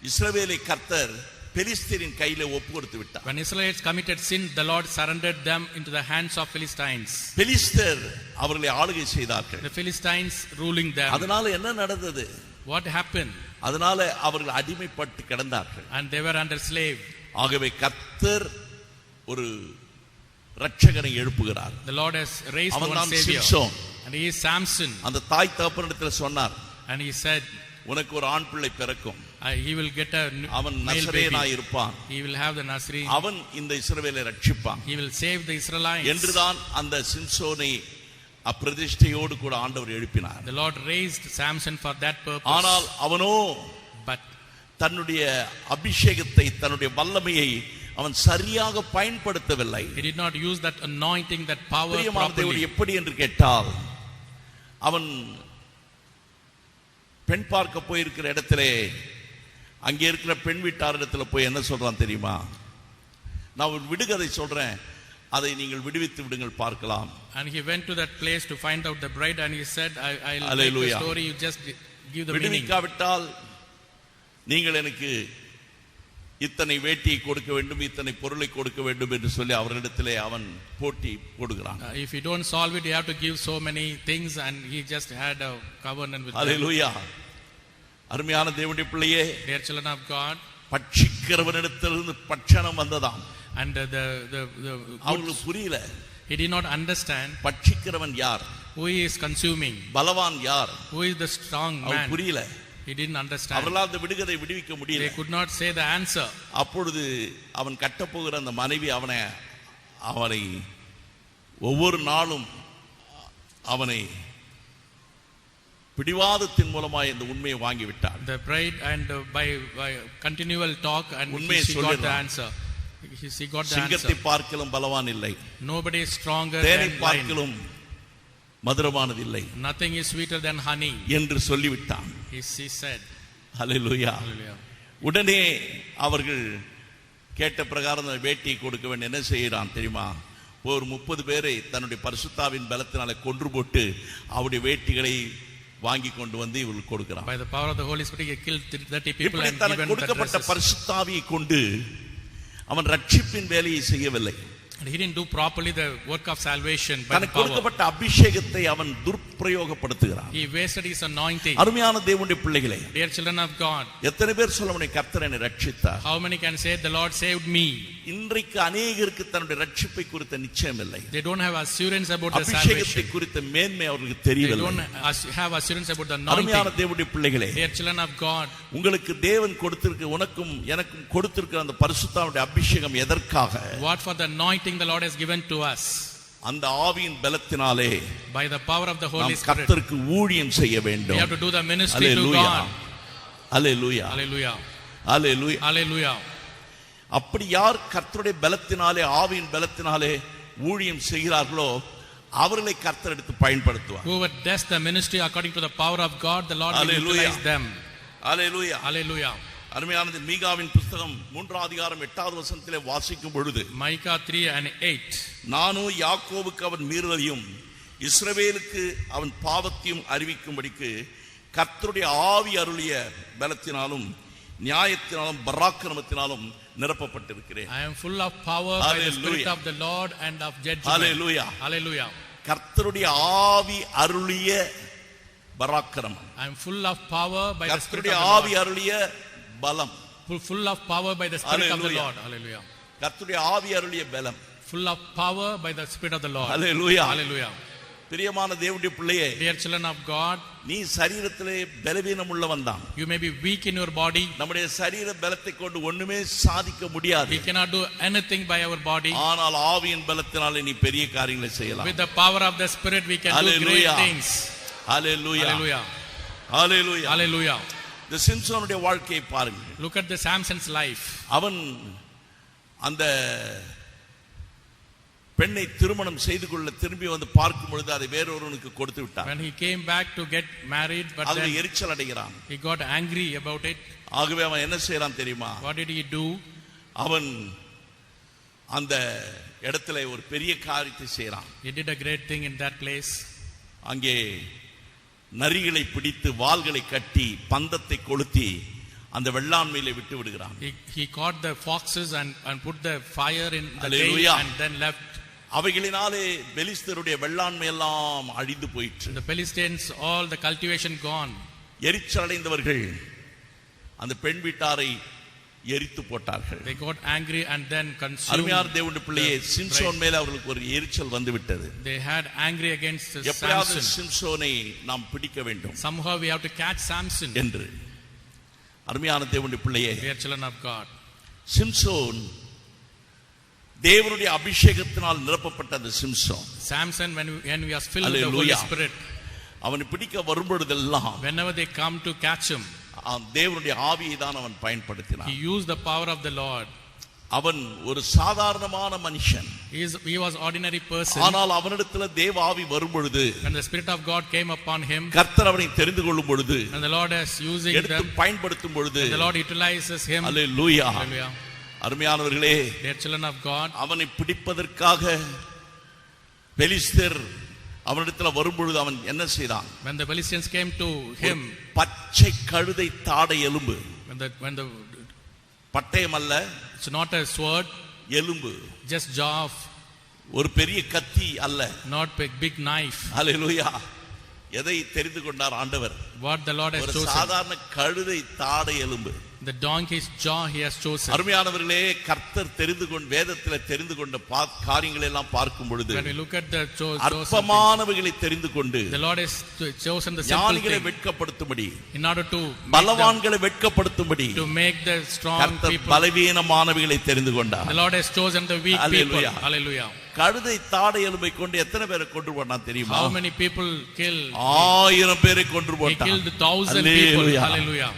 இஸ்ரவேலை கர்த்தர் பெலிஸ்தரின் கையிலே ஒப்பு கொடுத்து விட்டார். When Israelites committed sin, the Lord surrendered them into the hands of Philistines. பெலிஸ்தர் அவர்களை ஆளுகை செய்தார்கள். The Philistines ruling them. அதனால என்ன நடந்தது? What happened? அதனால அவர்கள் அடிமைப்பட்டு கிடந்தார்கள். And they were under slave. ஆகவே கர்த்தர் ஒரு ரட்சகனை எழுப்புகிறார். The Lord has raised one savior. And he is Samson. அந்த தாய் தகப்பனிடத்தில் சொன்னார். And he said, உனக்கு ஒரு ஆண் பிள்ளை பிறக்கும். he will get a அவன் male நசரேயனாய் baby. இருப்பான். He will have the Nazarene. அவன் இந்த இஸ்ரவேலை ரட்சிப்பான். He will save the Israelites. என்றுதான் அந்த சிம்சோனை அப்பிரதிஷ்டையோடு கூட ஆண்டவர் எழுப்பினார். The Lord raised Samson for that purpose. ஆனால் அவனோ But தன்னுடைய அபிஷேகத்தை, தன்னுடைய வல்லமையை அவன் சரியாக பயன்படுத்தவில்லை. he did not use that anointing, that power properly. எப்படி என்று கேட்டால், அவன் பெண் பார்க்க போயிருக்கிற இடத்திலே அங்கே இருக்கிற பெண் வீட்டாரிடத்தில் போய் என்ன சொல்றான் தெரியுமா? நான் ஒரு விடுகதை சொல்றேன், அதை நீங்கள் விடுவித்து விடுங்கள் பார்க்கலாம். And he went to that place to find out the bride, and he said, I'll make the story, you just give the meaning. விடுவிக்காவிட்டால் நீங்கள் எனக்கு இத்தனை வேட்டியை கொடுக்க வேண்டும், இத்தனை பொருளை கொடுக்க வேண்டும் என்று சொல்லி அவரிடத்திலே அவன் போட்டி போடுகிறான். If you don't solve it, you have to give so many things, and he just had a covenant with Hallelujah. அருமையான தேவனுடைய பிள்ளையே, dear children of God, பட்சிக்கிறவனிடத்திலிருந்து பட்சணம் வந்ததாம். and அவனுக்கு புரியல. he did not understand பட்சிக்கிறவன் யார், who is consuming, பலவான் யார், who is the strong man. புரியல. He didn't understand. அவர்களால் அந்த விடுகதை விடுவிக்க முடியல. They could not say the answer. அப்பொழுது அவன் கட்டப்போகிற அந்த மனைவி அவனை ஒவ்வொரு நாளும் அவனை பிடிவாதத்தின் மூலமாக இந்த உண்மையை வாங்கி விட்டார். The bride, and by continual talk, and she got the answer. She got the answer. சிங்கத்தை பார்க்கலும் பலவான் இல்லை. Nobody is stronger தேனை than பார்க்கலும் மதுரமானது இல்லை. Nothing is sweeter than honey என்று சொல்லிவிட்டான். He said. Hallelujah. Hallelujah. உடனே அவர்கள் கேட்ட பிரகாரம் வேட்டியை கொடுக்க வேண்டும். என்ன செய்யறான் தெரியுமா? ஒரு 30 பேரை தன்னுடைய பரிசுத்தாவின் பலத்தினால கொன்று போட்டு அவருடைய வேட்டிகளை வாங்கி கொண்டு வந்து இவர்களுக்கு கொடுக்கிறான். By the power of the Holy Spirit he killed 30 people and given the கொடுக்கப்பட்ட dresses. பரிசுத்தாவியை கொண்டு அவன் ரட்சிப்பின் வேலையை செய்யவில்லை. And he didn't do properly the work of salvation by the தனக்கு power. கொடுக்கப்பட்ட அபிஷேகத்தை அவன் துர்ப்பிரயோகப்படுத்துகிறான். He wasted his anointing. அருமையான தேவனுடைய பிள்ளைகளே, Dear children of God, எத்தனை பேர் சொல்ல முடியும் கர்த்தர் என்னை ரட்சித்தார்? how many can say the Lord saved me? இன்றைக்கு அநேகருக்கு தன்னுடைய ரட்சிப்பை குறித்த நிச்சயம் இல்லை. They don't have assurance about the அபிஷேகத்தை salvation. குறித்த மேன்மை அவர்களுக்கு They தெரியவில்லை. don't have assurance about the அருமையான anointing. தேவனுடைய பிள்ளைகளே, Dear children of God, உங்களுக்கு தேவன் கொடுத்திருக்க, உனக்கும் எனக்கும் கொடுத்திருக்கிற அந்த பரிசுத்தாவுடைய அபிஷேகம் எதற்காக? what for the anointing the Lord has given to us? அந்த ஆவியின் பலத்தினாலே By the power of the Holy நாம் Spirit கர்த்தருக்கு ஊழியம் செய்ய we வேண்டும். have to do the ministry to God. Hallelujah, Hallelujah. Hallelujah. Hallelujah. அப்படி யார் கர்த்தருடைய பலத்தினாலே, ஆவியின் பலத்தினாலே ஊழியம் செய்கிறார்களோ அவர்களை கர்த்தர் எடுத்து பயன்படுத்துவார். Whoever does the ministry according to the power of God, the Lord will utilize them. Hallelujah. Hallelujah. அருமையானது மீகாவின் புத்தகம் 3 அதிகாரம் 8வது வசனத்திலே வாசிக்கும் பொழுது, Micah 3:8, நானும் யாக்கோபுக்கு அவன் மீறுதலையும் இஸ்ரவேலுக்கு அவன் பாவத்தையும் அறிவிக்கும்படிக்கு கர்த்தருடைய ஆவி அருளிய பலத்தினாலும் நியாயத்தினாலும் பராக்கிரமத்தினாலும் நிரப்பப்பட்டிருக்கிறேன். I am full of power by the Spirit of the Lord and of judgment. Hallelujah. Hallelujah. கர்த்தருடைய ஆவி அருளிய பராக்கிரமம். I am full of power by the Spirit of கர்த்தருடைய the ஆவி Lord. அருளிய பலம். Full of power by the Spirit of the Hallelujah. Lord. Hallelujah. கர்த்தருடைய ஆவி அருளிய பலம். Full of power by the Spirit of the Lord. Hallelujah. Hallelujah. பிரியமான தேவனுடைய பிள்ளையே, Dear children of God, நீ சரீரத்திலே பலவீனம் உள்ளவன் தான். you may be weak in your body. நம்முடைய சரீர பலத்தை கொண்டு ஒண்ணுமே சாதிக்க முடியாது. We cannot do anything by our body. ஆனால் ஆவியின் பலத்தினாலே நீ பெரிய காரியங்களை செய்யலாம். With the power of the Spirit we can do great things. Hallelujah. Hallelujah. Hallelujah. Hallelujah. இந்த சிம்சோனுடைய வாழ்க்கையை பாருங்கள். Look at the Samson's life. அவன் அந்த பெண்ணை திருமணம் செய்து கொள்ள திரும்பி வந்து பார்க்கும் பொழுது அதை வேறொருவனுக்கு கொடுத்து விட்டான். When he came back to get married, but அதுல then எரிச்சல் அடைகிறான். he got angry about it. ஆகவே அவன் என்ன செய்யறான் தெரியுமா? What did he do? அவன் அந்த இடத்துல ஒரு பெரிய காரியத்தை செய்யறான். He did a great thing in that place. அங்கே நரிகளை பிடித்து வாள்களை கட்டி பந்தத்தை கொளுத்தி அந்த வெள்ளாண்மையிலே விட்டு விடுகிறான். He caught the foxes and put the fire in the Hallelujah. cage and then left. அவைகளினாலே பெலிஸ்தருடைய வெள்ளாண்மை எல்லாம் அழிந்து போயிற்று. The Philistines, all the cultivation gone. எரிச்சல் அடைந்தவர்கள் அந்த பெண் வீட்டாரை எரித்து போட்டார்கள். They got angry and then consumed. அருமையான தேவனுடைய பிள்ளையே, சிம்சோன் மேல அவர்களுக்கு ஒரு எரிச்சல் வந்து விட்டது. They had angry against எப்படியாவது Samson. சிம்சோனை நாம் பிடிக்க வேண்டும் Somehow we have to catch Samson. என்று. அருமையான தேவனுடைய பிள்ளையே, Dear children of God, Samson தேவனுடைய அபிஷேகத்தினால் நிரப்பப்பட்ட அந்த Samson, Samson, when we are filled with the Holy Hallelujah. Spirit, அவனை பிடிக்க வரும்பொழுதெல்லாம் whenever they come to catch him, தேவனுடைய ஆவியை தான் அவன் பயன்படுத்தினான். he used the power of the Lord. அவன் ஒரு சாதாரணமான மனுஷன். He was ordinary person. ஆனால் அவனிடத்துல தேவ ஆவி வரும்பொழுது, When the Spirit of God came upon him, கர்த்தர் அவனை தெரிந்து கொள்ளும் பொழுது, and the Lord is using எடுத்து them, பயன்படுத்தும் பொழுது, the Lord utilizes him. Hallelujah. Hallelujah. அருமையானவர்களே, Dear children of God, அவனை பிடிப்பதற்காக பெலிஸ்தர் அவனிடத்துல வரும்பொழுது அவன் என்ன செய்தான்? when the Philistines came to him, பச்சை கழுதை தாடை எலும்பு, when the பட்டயம் அல்ல, it's not a sword, எலும்பு, just jaw of, ஒரு பெரிய கத்தி அல்ல. not big knife. அல்லேலூயா. எதை தெரிந்து கொண்டார் ஆண்டவர்? What the Lord has ஒரு chosen. சாதாரண கழுதை தாடை எலும்பு. The donkey's jaw he has chosen. அருமையானவர்களே, கர்த்தர் தெரிந்து கொண்ட வேதத்திலே தெரிந்து கொண்ட காரியங்களை எல்லாம் பார்க்கும் பொழுது, When we look at the chosen, அற்பமானவைகளை தெரிந்து கொண்டு the Lord has chosen the simple ஞானிகளை thing வெட்கப்படுத்தும்படி, in order to பலவான்களை வெட்கப்படுத்தும்படி to make the strong கர்த்தர் people. பலவீனமானவைகளை தெரிந்து கொண்டார். The Lord has chosen the weak people. Hallelujah. Hallelujah. கழுதை தாடை எலும்பை கொண்டு எத்தனை பேரை கொன்று போட்டான் தெரியுமா? How many people killed? 1000 பேரை கொன்று He போட்டான். killed 1,000 people. Hallelujah. Hallelujah.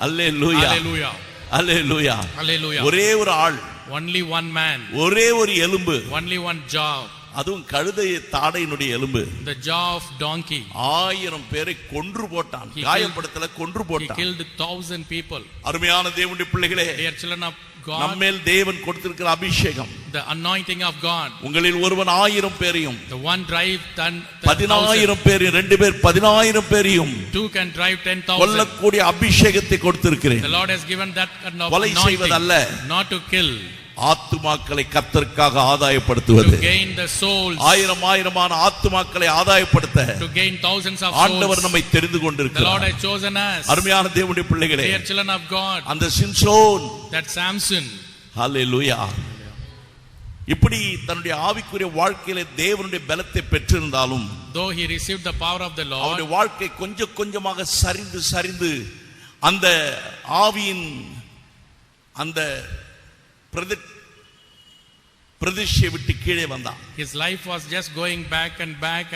அல்லேலூயா. Hallelujah. அல்லேலூயா. Hallelujah. ஒரே ஒரு ஆள், Only one man, ஒரே ஒரு எலும்பு, only one jaw, அதுவும் கழுதை தாடையினுடைய எலும்பு, the jaw of donkey. 1000 பேரை கொன்று போட்டான். He காயப்படுத்தல, கொன்று He போட்டான். killed 1,000 people. அருமையான தேவனுடைய பிள்ளைகளே, Dear children of God, நம்மேல் தேவன் கொடுத்திருக்கிற அபிஷேகம், the anointing of God, உங்களில் ஒருவன் 1000 பேரையும், the one drive 10,000, 10,000 பேரையும், 2 பேர் 10,000 பேரையும் two can drive 10,000. கொல்லக்கூடிய அபிஷேகத்தை கொடுத்திருக்கிறேன். The Lord has given that kind of கொலை செய்வதல்ல, anointing, not to kill, ஆத்துமாக்களை கர்த்தருக்காக ஆதாயப்படுத்துவது. to gain the souls, ஆயிரமான ஆத்துமாக்களை ஆதாயப்படுத்த to gain thousands of ஆண்டவர் souls. நம்மை தெரிந்து The Lord கொண்டிருக்கிறார். has chosen us. அருமையான தேவனுடைய பிள்ளைகளே, Dear children of God, அந்த சிம்சோன், that Samson, ஹல்லேலூயா, இப்படி தன்னுடைய ஆவிக்குரிய வாழ்க்கையில தேவனுடைய பலத்தை பெற்றிருந்தாலும், though he received the power of the Lord, அவருடைய வாழ்க்கை கொஞ்சம் கொஞ்சமாக சரிந்து சரிந்து அந்த ஆவியின் அந்த பிரதிஷ்டையை விட்டு கீழே வந்தான். his life was just going back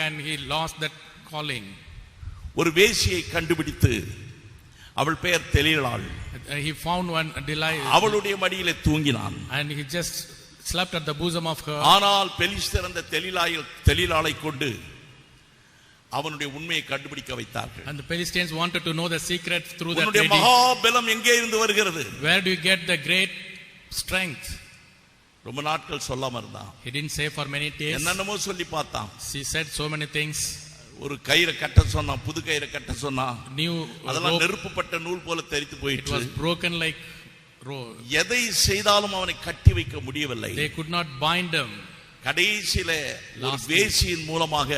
and he lost that calling. ஒரு வேசியை கண்டுபிடித்து, அவள் பெயர் தெலீலாள், He found one Delilah, அவளுடைய மடியிலே தூங்கினான். and he just slept at the bosom of her. ஆனால் பெலிஸ்தர் அந்த தெலீலாளை கொண்டு அவனுடைய உண்மையை கண்டுபிடிக்க வைத்தார்கள். And the Philistines wanted to know the secret through that உன்னுடைய lady. மகாபலம் எங்கே இருந்து வருகிறது? Where do you get the great strength? ரொம்ப நாட்கள் சொல்லாம இருந்தான். He didn't say for many days. என்னென்னமோ சொல்லி பார்த்தான். She said so many things. ஒரு கயிறை கட்ட சொன்னா, புது கயிறை கட்ட சொன்னா, new அதெல்லாம் rope. நெருப்புப்பட்ட நூல் போல தெரித்து It போயிற்று. was broken like எதை செய்தாலும் அவனை கட்டி வைக்க முடியவில்லை. they could not bind him. கடைசியில ஒரு வேசியின் மூலமாக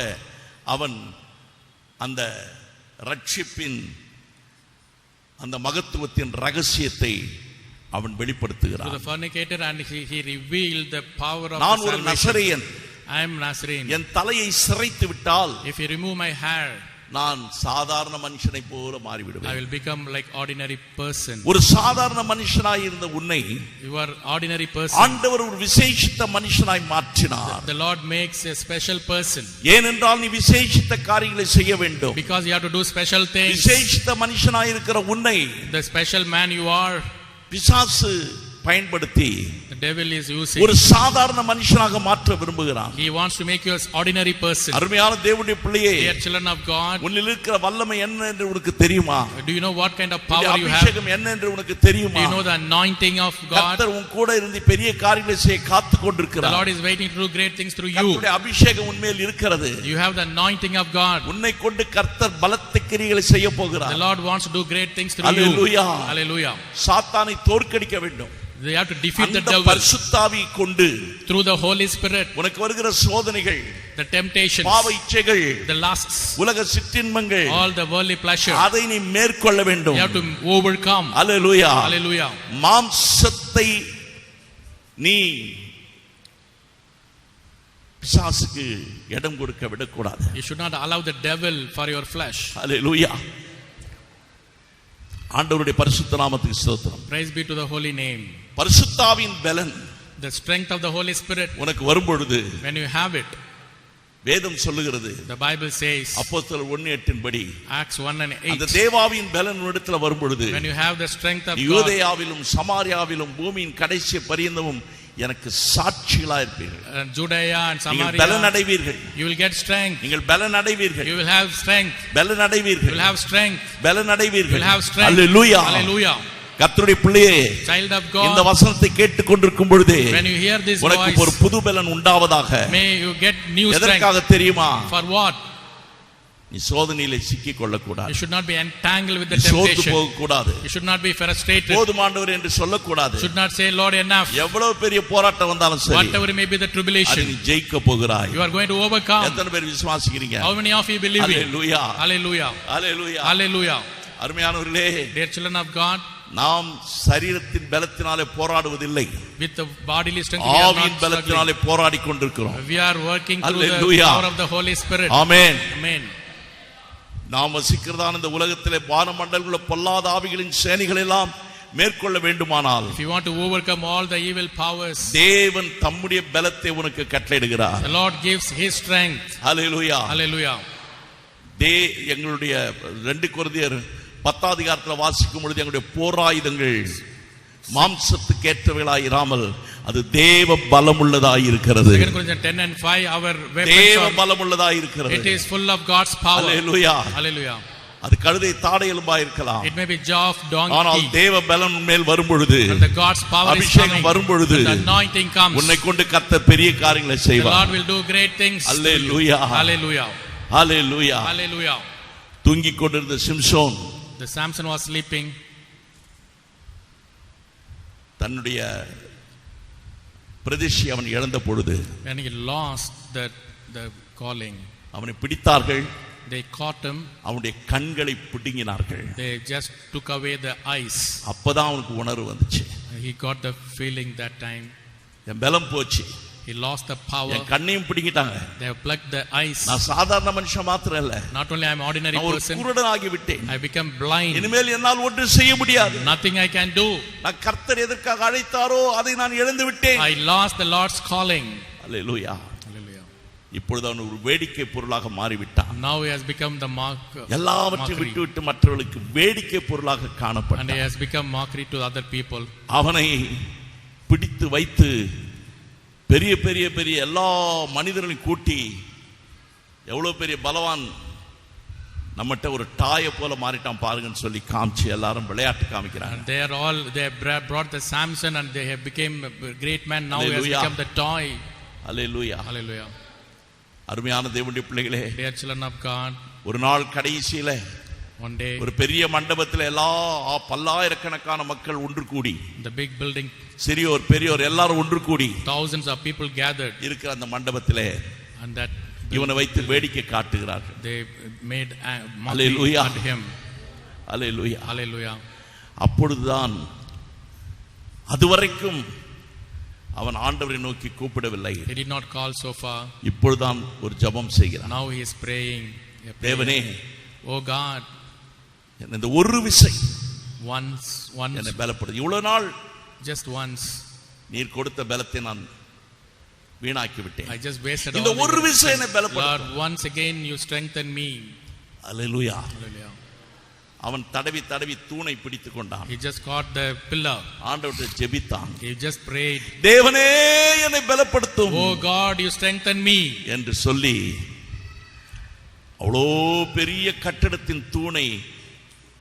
அவன் அந்த ரட்சிப்பின் அந்த மகத்துவத்தின் ரகசியத்தை அவன் வெளிப்படுத்துகிறான். To the fornicator, and he revealed the power of நான் ஒரு salvation. நசரேயன், I am Nazarene. என் தலையை சிரைத்து விட்டால் If you remove my hair, நான் சாதாரண மனுஷனை போல I மாறிவிடுவேன். will become like ordinary person. ஒரு சாதாரண மனுஷனாய் இருந்த உன்னை You are ordinary person. ஆண்டவர் ஒரு விசேஷித்த மனுஷனாய் மாற்றினார். The Lord makes a special person. ஏனென்றால் நீ விசேஷித்த காரியங்களை செய்ய வேண்டும். Because you have to do special things. விசேஷித்த மனுஷனாய் இருக்கிற உன்னை The special man you are, பிசாசு பயன்படுத்தி the devil is using. ஒரு சாதாரண மனுஷனாக மாற்ற விரும்புகிறான். He wants to make you an ordinary person. அருமையான தேவனுடைய பிள்ளையே, Dear children of God, உன்னில் இருக்கிற வல்லமை என்ன என்று உனக்கு தெரியுமா? do you know what kind of power you have? அபிஷேகம் என்ன என்று உனக்கு Do தெரியுமா? you know the anointing of God? கர்த்தர் உன் கூட இருந்து பெரிய காரியங்களை செய்ய காத்து The கொண்டிருக்கிறார். Lord is waiting to do great things through you. கர்த்தருடைய அபிஷேகம் உன்மேல் இருக்கிறது. You have the anointing of God. உன்னை கொண்டு கர்த்தர் பலத்த கிரியைகளை செய்ய The போகிறார். Lord wants to do great things through you. Hallelujah. Hallelujah. சாத்தானை தோற்கடிக்க வேண்டும். They have to defeat the அந்த devil பரிசுத்தாவியை கொண்டு through the Holy Spirit. உனக்கு வருகிற சோதனைகள், The temptations, பாவ இச்சைகள், the lusts, உலக சிற்றின்பங்கள், all the worldly pleasure, அதை நீ மேற்கொள்ள வேண்டும். you have to overcome. Hallelujah. Hallelujah. மாம்சத்தை நீ பிசாசுக்கு இடம் கொடுக்க விடக்கூடாது. You should not allow the devil for your flesh. அல்லேலூயா. ஆண்டவருடைய பரிசுத்த நாமத்துக்கு ஸ்தோத்திரம். Praise be to the holy name. பரிசுத்தாவின் பலன் The strength of the Holy Spirit, உனக்கு வரும்பொழுது when you have it, வேதம் சொல்லுகிறது, the Bible says, அப்போஸ்தலர் 1:8 படி, Acts 1 and அந்த 8, தேவாவின் பலன் உன்னிடத்தில் வரும்பொழுது when you have the strength of God, யூதேயாவிலும் சமாரியாவிலும் பூமியின் கடைசி பரியந்தமும் எனக்கு சாட்சிகளா இருப்பீர்கள். Judea and நீங்கள் பலன் Samaria, அடைவீர்கள். you will get strength. நீங்கள் பலன் அடைவீர்கள். You will have strength. பலன் You அடைவீர்கள். will have strength. பலன் You அடைவீர்கள். will have strength. Hallelujah. Hallelujah. கர்த்தருடைய பிள்ளையே, Child of இந்த God, வசனத்தை கேட்டுக்கொண்டிருக்கும் பொழுது when you hear this உனக்கு ஒரு voice, புது பலன் உண்டாவதாக. may you get new strength. எதற்காக தெரியுமா? For what? நீ சோதனையிலே சிக்கிக் கொள்ளக்கூடாது. You should not be entangled with the நீ சோர்ந்து temptation. போக கூடாது. You should not be frustrated. போதுமானவர் என்று சொல்லக்கூடாது. Should not say, Lord, enough. எவ்வளவு பெரிய போராட்டம் வந்தாலும் சரி, Whatever may be the அதை tribulation, நீ ஜெயிக்க போகிறாய். you are going to overcome. எத்தனை பேர் விசுவாசிக்கிறீங்க? How many of you believe it? Hallelujah. Hallelujah. Hallelujah. Hallelujah. அருமையானவர்களே, Dear children of God, நாம் சரீரத்தின் பலத்தினாலே போராடுவதில்லை, with the bodily strength, we are ஆவியின் not பலத்தினாலே struggling. போராடி கொண்டிருக்கிறோம். We are working through the Hallelujah. power of the Holy Spirit. Amen. Amen. நாம் வசிக்கிறதான இந்த உலகத்திலே வானமண்டலங்களுள்ள பொல்லாத ஆவிகளின் சேனைகள் எல்லாம் மேற்கொள்ள வேண்டுமானால் If you want to overcome all the evil powers, தேவன் தம்முடைய பலத்தை உனக்கு கட்டளையிடுகிறார். the Lord gives His strength. Hallelujah. Hallelujah. எங்களுடைய 2 கொரிந்தியர் 10 அதிகாரத்தில் வாசிக்கும் பொழுது எங்களுடைய போராயுதங்கள் மாம்சத்துக்கு ஏற்றவைகளாய் இராமல் அது தேவ பலமுள்ளதாய் இருக்கிறது. 2 Corinthians 10 and 5, our தேவ weapons பலமுள்ளதாய் இருக்கிறது. it is full of God's power. Hallelujah. Hallelujah. அது கழுதை தாடை எலும்பாய் இருக்கலாம், It may be jaw of ஆனால் donkey, தேவ பலன் மேல் வரும் பொழுது, and the God's power is அபிஷேகம் coming, வரும் பொழுது, the anointing comes, உன்னை கொண்டு கர்த்தர் பெரிய காரியங்களை the செய்வார். Lord will do great things. Hallelujah. Hallelujah. Hallelujah. Hallelujah. தூங்கிக் கொண்டிருந்த Samson The Samson was sleeping. தன்னுடைய பிரதிஷ்டை அவன் இழந்த பொழுது, When he lost the calling, அவனை பிடித்தார்கள், they caught him. அவனுடைய கண்களை பிடுங்கினார்கள். They just took away the eyes. அப்பதான் அவனுக்கு உணர்வு வந்துச்சு, He got the feeling that time. என் பலம் போச்சு, He lost the power. என் கண்ணையும் பிடுங்கிட்டாங்க. They have plucked the eyes. நான் சாதாரண மனுஷன் மாத்திரம் இல்ல, Not only I am ordinary நான் ஒரு person, குருடன் ஆகி விட்டேன். I become blind. இனிமேல் என்னால் ஒன்றும் செய்ய முடியாது. Nothing I can do. நான் கர்த்தர் எதற்காக அழைத்தாரோ அதை நான் இழந்து விட்டேன். I lost the Lord's calling. Hallelujah. Hallelujah. இப்பொழுது அவன் ஒரு வேடிக்கை பொருளாக மாறிவிட்டான். Now he has become the எல்லாவற்றையும் mockery. விட்டு மற்றவர்களுக்கு வேடிக்கை பொருளாக And he காணப்பட்டான். has become mockery to other people. அவனை பிடித்து வைத்து பெரிய பெரிய பெரிய எல்லா மனிதர்களையும் கூட்டி, எவ்வளவு பெரிய பலவான், நம்மகிட்ட ஒரு டாயை போல மாறிட்டான் பாருங்கன்னு சொல்லி காமிச்சு எல்லாரும் விளையாட்டு காமிக்கிறாங்க. And they brought the Samson and they have became a great man. Now he has Hallelujah. become the toy. Hallelujah. Hallelujah. அருமையான தேவனுடைய பிள்ளைகளே, Dear children of God, ஒரு நாள் கடைசியில one day ஒரு பெரிய மண்டபத்தில் எல்லா பல்லாயிரக்கணக்கான மக்கள் ஒன்று கூடி, the big building, சிறியோர் பெரியோர் எல்லாரும் ஒன்று கூடி thousands of people gathered, இருக்கிற அந்த மண்டபத்திலே and that இவனை வைத்து வேடிக்கை காட்டுகிறார்கள். they made mockery Hallelujah. at him. Hallelujah. Hallelujah. அப்பொழுதுதான், அதுவரைக்கும் அவன் ஆண்டவரை நோக்கி கூப்பிடவில்லை. He did not call so far. இப்பொழுதுதான் ஒரு ஜெபம் செய்கிறான். Now he is praying. தேவனே, Oh God, இந்த ஒரு விசை once என்னை பலப்படுது. இவ்வளவு நாள் just once நீர் கொடுத்த பலத்தை நான் வீணாக்கி விட்டேன். I just wasted இந்த all ஒரு the விசை என்னை பலப்படுத்து. Lord, once again you strengthen me. Hallelujah. Hallelujah. அவன் தடவி தடவி தூணை பிடித்துக் கொண்டான். He just caught the pillar. ஆண்டவர்கிட்ட ஜெபித்தான். He just prayed. தேவனே என்னை பலப்படுத்தும். Oh God, you strengthen me. என்று சொல்லி அவ்வளோ பெரிய கட்டடத்தின் தூணை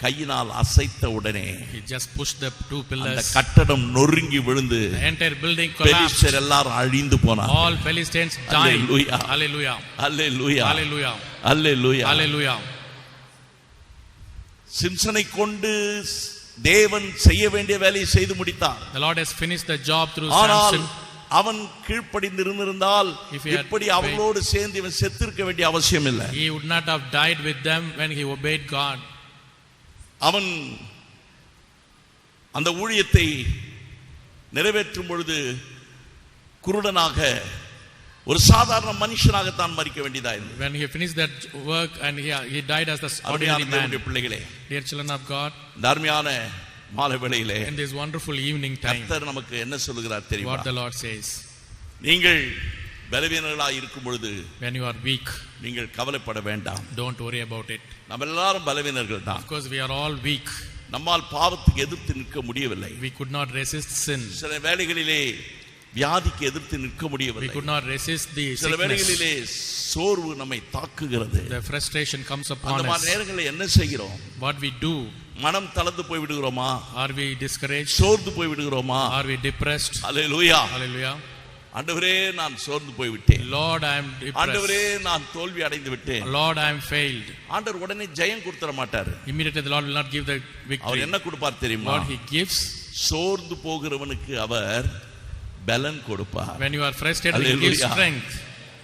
கையினால் அசைத்த உடனே He just pushed the two அந்த pillars. கட்டடம் நொறுங்கி விழுந்து The entire building collapsed. பெலிஸ்தர் எல்லாரும் அழிந்து போனார்கள். All Philistines died. Hallelujah. Hallelujah. அல்லேலூயா. Hallelujah. அல்லேலூயா. Hallelujah. சிம்சனை கொண்டு தேவன் செய்ய வேண்டிய வேலையை செய்து முடித்தார். The Lord has finished the job through ஆனால் Samson. அவன் கீழ்ப்படிந்து இருந்திருந்தால் இப்படி அவங்களோடு சேர்ந்து இவன் செத்திருக்க வேண்டிய அவசியம் இல்லை. He would not have died with them when he obeyed God. அவன் அந்த ஊழியத்தை நிறைவேற்றும் பொழுது குருடனாக ஒரு சாதாரண மனுஷனாகத்தான் மரிக்க வேண்டியதாயிருந்தது. When he finished that work and he died as the ordinary man. பிள்ளைகளே, Dear children of God, தர்மியான மாலை வேளையிலே in this wonderful evening time, கர்த்தர் நமக்கு என்ன சொல்லுகிறார் தெரியுமா? what the Lord says, நீங்கள் பலவீனர்களாய் இருக்கும் பொழுது when you are weak, நீங்கள் கவலைப்பட வேண்டாம். don't worry about it. நம்ம எல்லாரும் பலவீனர்கள் தான். Of course we are all weak. நம்மால் பாவத்துக்கு எதிர்த்து நிற்க முடியவில்லை. We could not resist sin. சில வேளைகளிலே வியாதிக்கு எதிர்த்து நிற்க We முடியவில்லை. could not resist the சில sickness. வேளைகளிலே சோர்வு நம்மை தாக்குகிறது. The frustration comes upon அந்த us. மாதிரி நேரங்களில் என்ன செய்கிறோம்? What we do, மனம் தளர்ந்து போய் விடுகிறோமா? are we discouraged? சோர்ந்து போய் விடுகிறோமா? Are we depressed? Hallelujah. Hallelujah. ஆண்டவரே, நான் சோர்ந்து போய் விட்டேன். Lord, I am ஆண்டவரே, depressed. நான் தோல்வி அடைந்து விட்டேன். Lord, I am failed. ஆண்டவர் உடனே ஜெயம் கொடுத்துற மாட்டாரு. Immediately the Lord will not give the our victory. என்ன கொடுப்பார் தெரியுமா? What he gives, சோர்ந்து போகிறவனுக்கு அவர் பலன் கொடுப்பார். when you are frustrated, he gives Hallelujah. strength.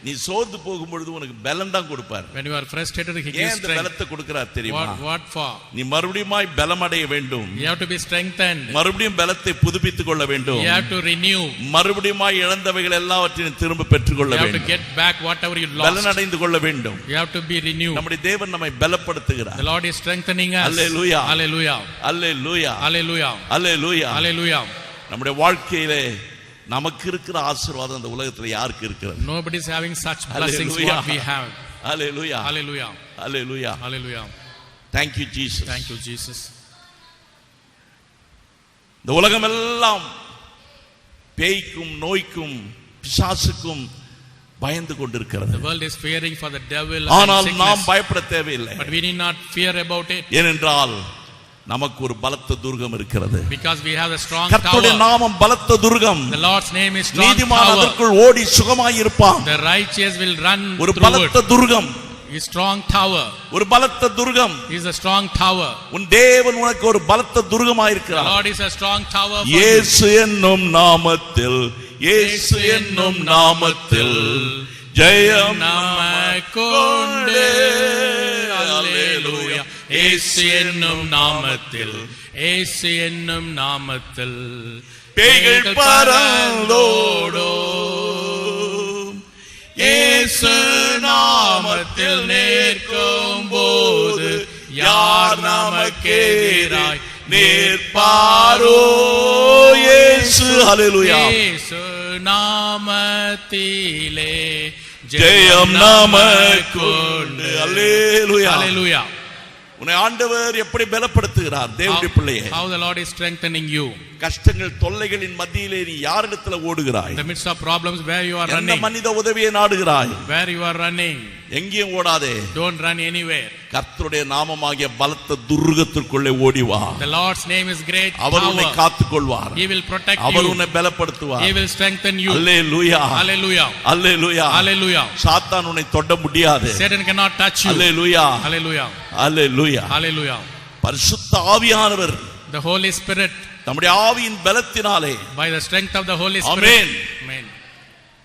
நீ சோர்ந்து போகும் பொழுது உனக்கு பலன் தான் கொடுப்பார். When you are frustrated, he ஏன் gives இந்த strength. பலத்தை கொடுக்கிறார் தெரியுமா? What for? நீ மறுபடியும் பலம் அடைய வேண்டும். You have to be strengthened. மறுபடியும் பலத்தை புதுப்பித்துக் கொள்ள வேண்டும். You have to renew. மறுபடியும் இழந்தவைகள் எல்லாவற்றையும் திரும்ப பெற்றுக்கொள்ள You have to வேண்டும். get back whatever you பலன் lost. அடைந்து கொள்ள வேண்டும். You have to be renewed. நம்முடைய தேவன் நம்மை பலப்படுத்துகிறார். The Lord is strengthening us. Hallelujah. Hallelujah. Hallelujah. Hallelujah. Hallelujah. Hallelujah. நம்முடைய வாழ்க்கையிலே நமக்கு இருக்கிற ஆசீர்வாதம் இந்த உலகத்துல யாருக்கு இருக்கிறது? Nobody is having such blessings Hallelujah. what we have. Hallelujah. Hallelujah. Hallelujah. Hallelujah. Thank you Jesus. Thank you Jesus. இந்த உலகம் எல்லாம் பேய்க்கும் நோய்க்கும் பிசாசுக்கும் பயந்து கொண்டிருக்கிறது. The world is fearing for the devil ஆனால் and நாம் sickness. பயப்பட தேவையில்லை. But we need not fear about it. ஏனென்றால் நமக்கு ஒரு பலத்த துர்கம் இருக்கிறது. Because we have a strong கர்த்தருடைய tower. நாமம் பலத்த Durgam. The Lord's name is strong நீதிமான் tower. அதற்குள் ஓடி சுகமாய் இருப்பான். The righteous will run ஒரு through பலத்த it. Durgam. Is strong tower. ஒரு பலத்த Durgam. Is a strong tower. உன் தேவன் உனக்கு ஒரு பலத்த துர்கமாய் The இருக்கிறார். Lord is a strong tower for you. இயேசு என்னும் நாமத்தில், இயேசு என்னும் நாமத்தில் ஜெயம் நமக்குண்டு. அல்லேலூயா. இயேசு என்னும் நாமத்தில், இயேசு என்னும் நாமத்தில் பேய்கள் பறந்தோடும். இயேசு நாமத்தில் நிற்கும் போது யார் நமக்கெதிராய் நிற்பாரோ? இயேசு அல்லேலூயா. இயேசு நாமத்திலே ஜெயம் நமக்குண்டு. அல்லேலூயா. Hallelujah. உன்னை ஆண்டவர் எப்படி பலப்படுத்துகிறார்? தேவனுடைய பிள்ளையே, How the Lord is strengthening you. கஷ்டங்கள் தொல்லைகளின் மத்தியிலே நீ யாரிடத்துல ஓடுகிறாய்? In the midst of problems, where you are எந்த running? மனித உதவியை நாடுகிறாய்? Where you are running? எங்கேயும் ஓடாதே. Don't run anywhere. கர்த்தருடைய நாமமாகிய பலத்த துர்கத்திற்குள்ளே ஓடி வா. The Lord's name is great அவர் உன்னை power. காத்துக்கொள்வார். He will protect our you. உன்னை பலப்படுத்துவார். He will strengthen you. Hallelujah. Hallelujah. Hallelujah. Hallelujah. சாத்தான் உன்னை தொட முடியாது. Satan cannot touch you. Hallelujah. Hallelujah. Hallelujah. Hallelujah. பரிசுத்த ஆவியானவர் The Holy Spirit, நம்முடைய ஆவியின் பலத்தினாலே, by the strength of the Holy Spirit. Amen. Amen.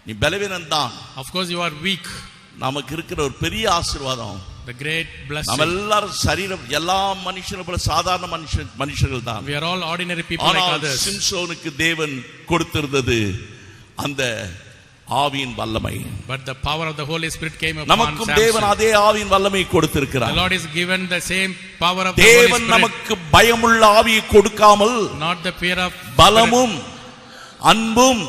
நீ பலவீனன் தான். Of course you are weak. நமக்கு இருக்கிற ஒரு பெரிய ஆசீர்வாதம், The great blessing. நம்ம எல்லாரும் சரீரம் எல்லா மனுஷனும் போல சாதாரண மனுஷர்கள் தான். We are all ordinary people like ஆனால் others. சிம்சோனுக்கு தேவன் கொடுத்திருந்தது அந்த ஆவியின் வல்லமை. But the power of the Holy Spirit came upon நமக்கும் தேவன் Samson. அதே ஆவியின் வல்லமை கொடுத்திருக்கிறார். The Lord is given the same power of the Holy தேவன் Spirit. நமக்கு பயமுள்ள ஆவியை கொடுக்காமல் Not the fear of பலமும் அன்பும்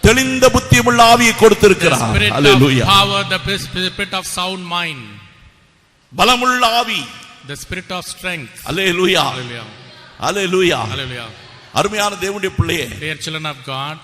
தெளிந்த புத்தியுமுள்ள ஆவியை the கொடுத்திருக்கிறார். spirit hallelujah. of power, the spirit of sound mind, பலமுள்ள ஆவி. the spirit of strength. Hallelujah. Hallelujah. Hallelujah. Hallelujah. அருமையான தேவனுடைய பிள்ளையே, Dear children of God,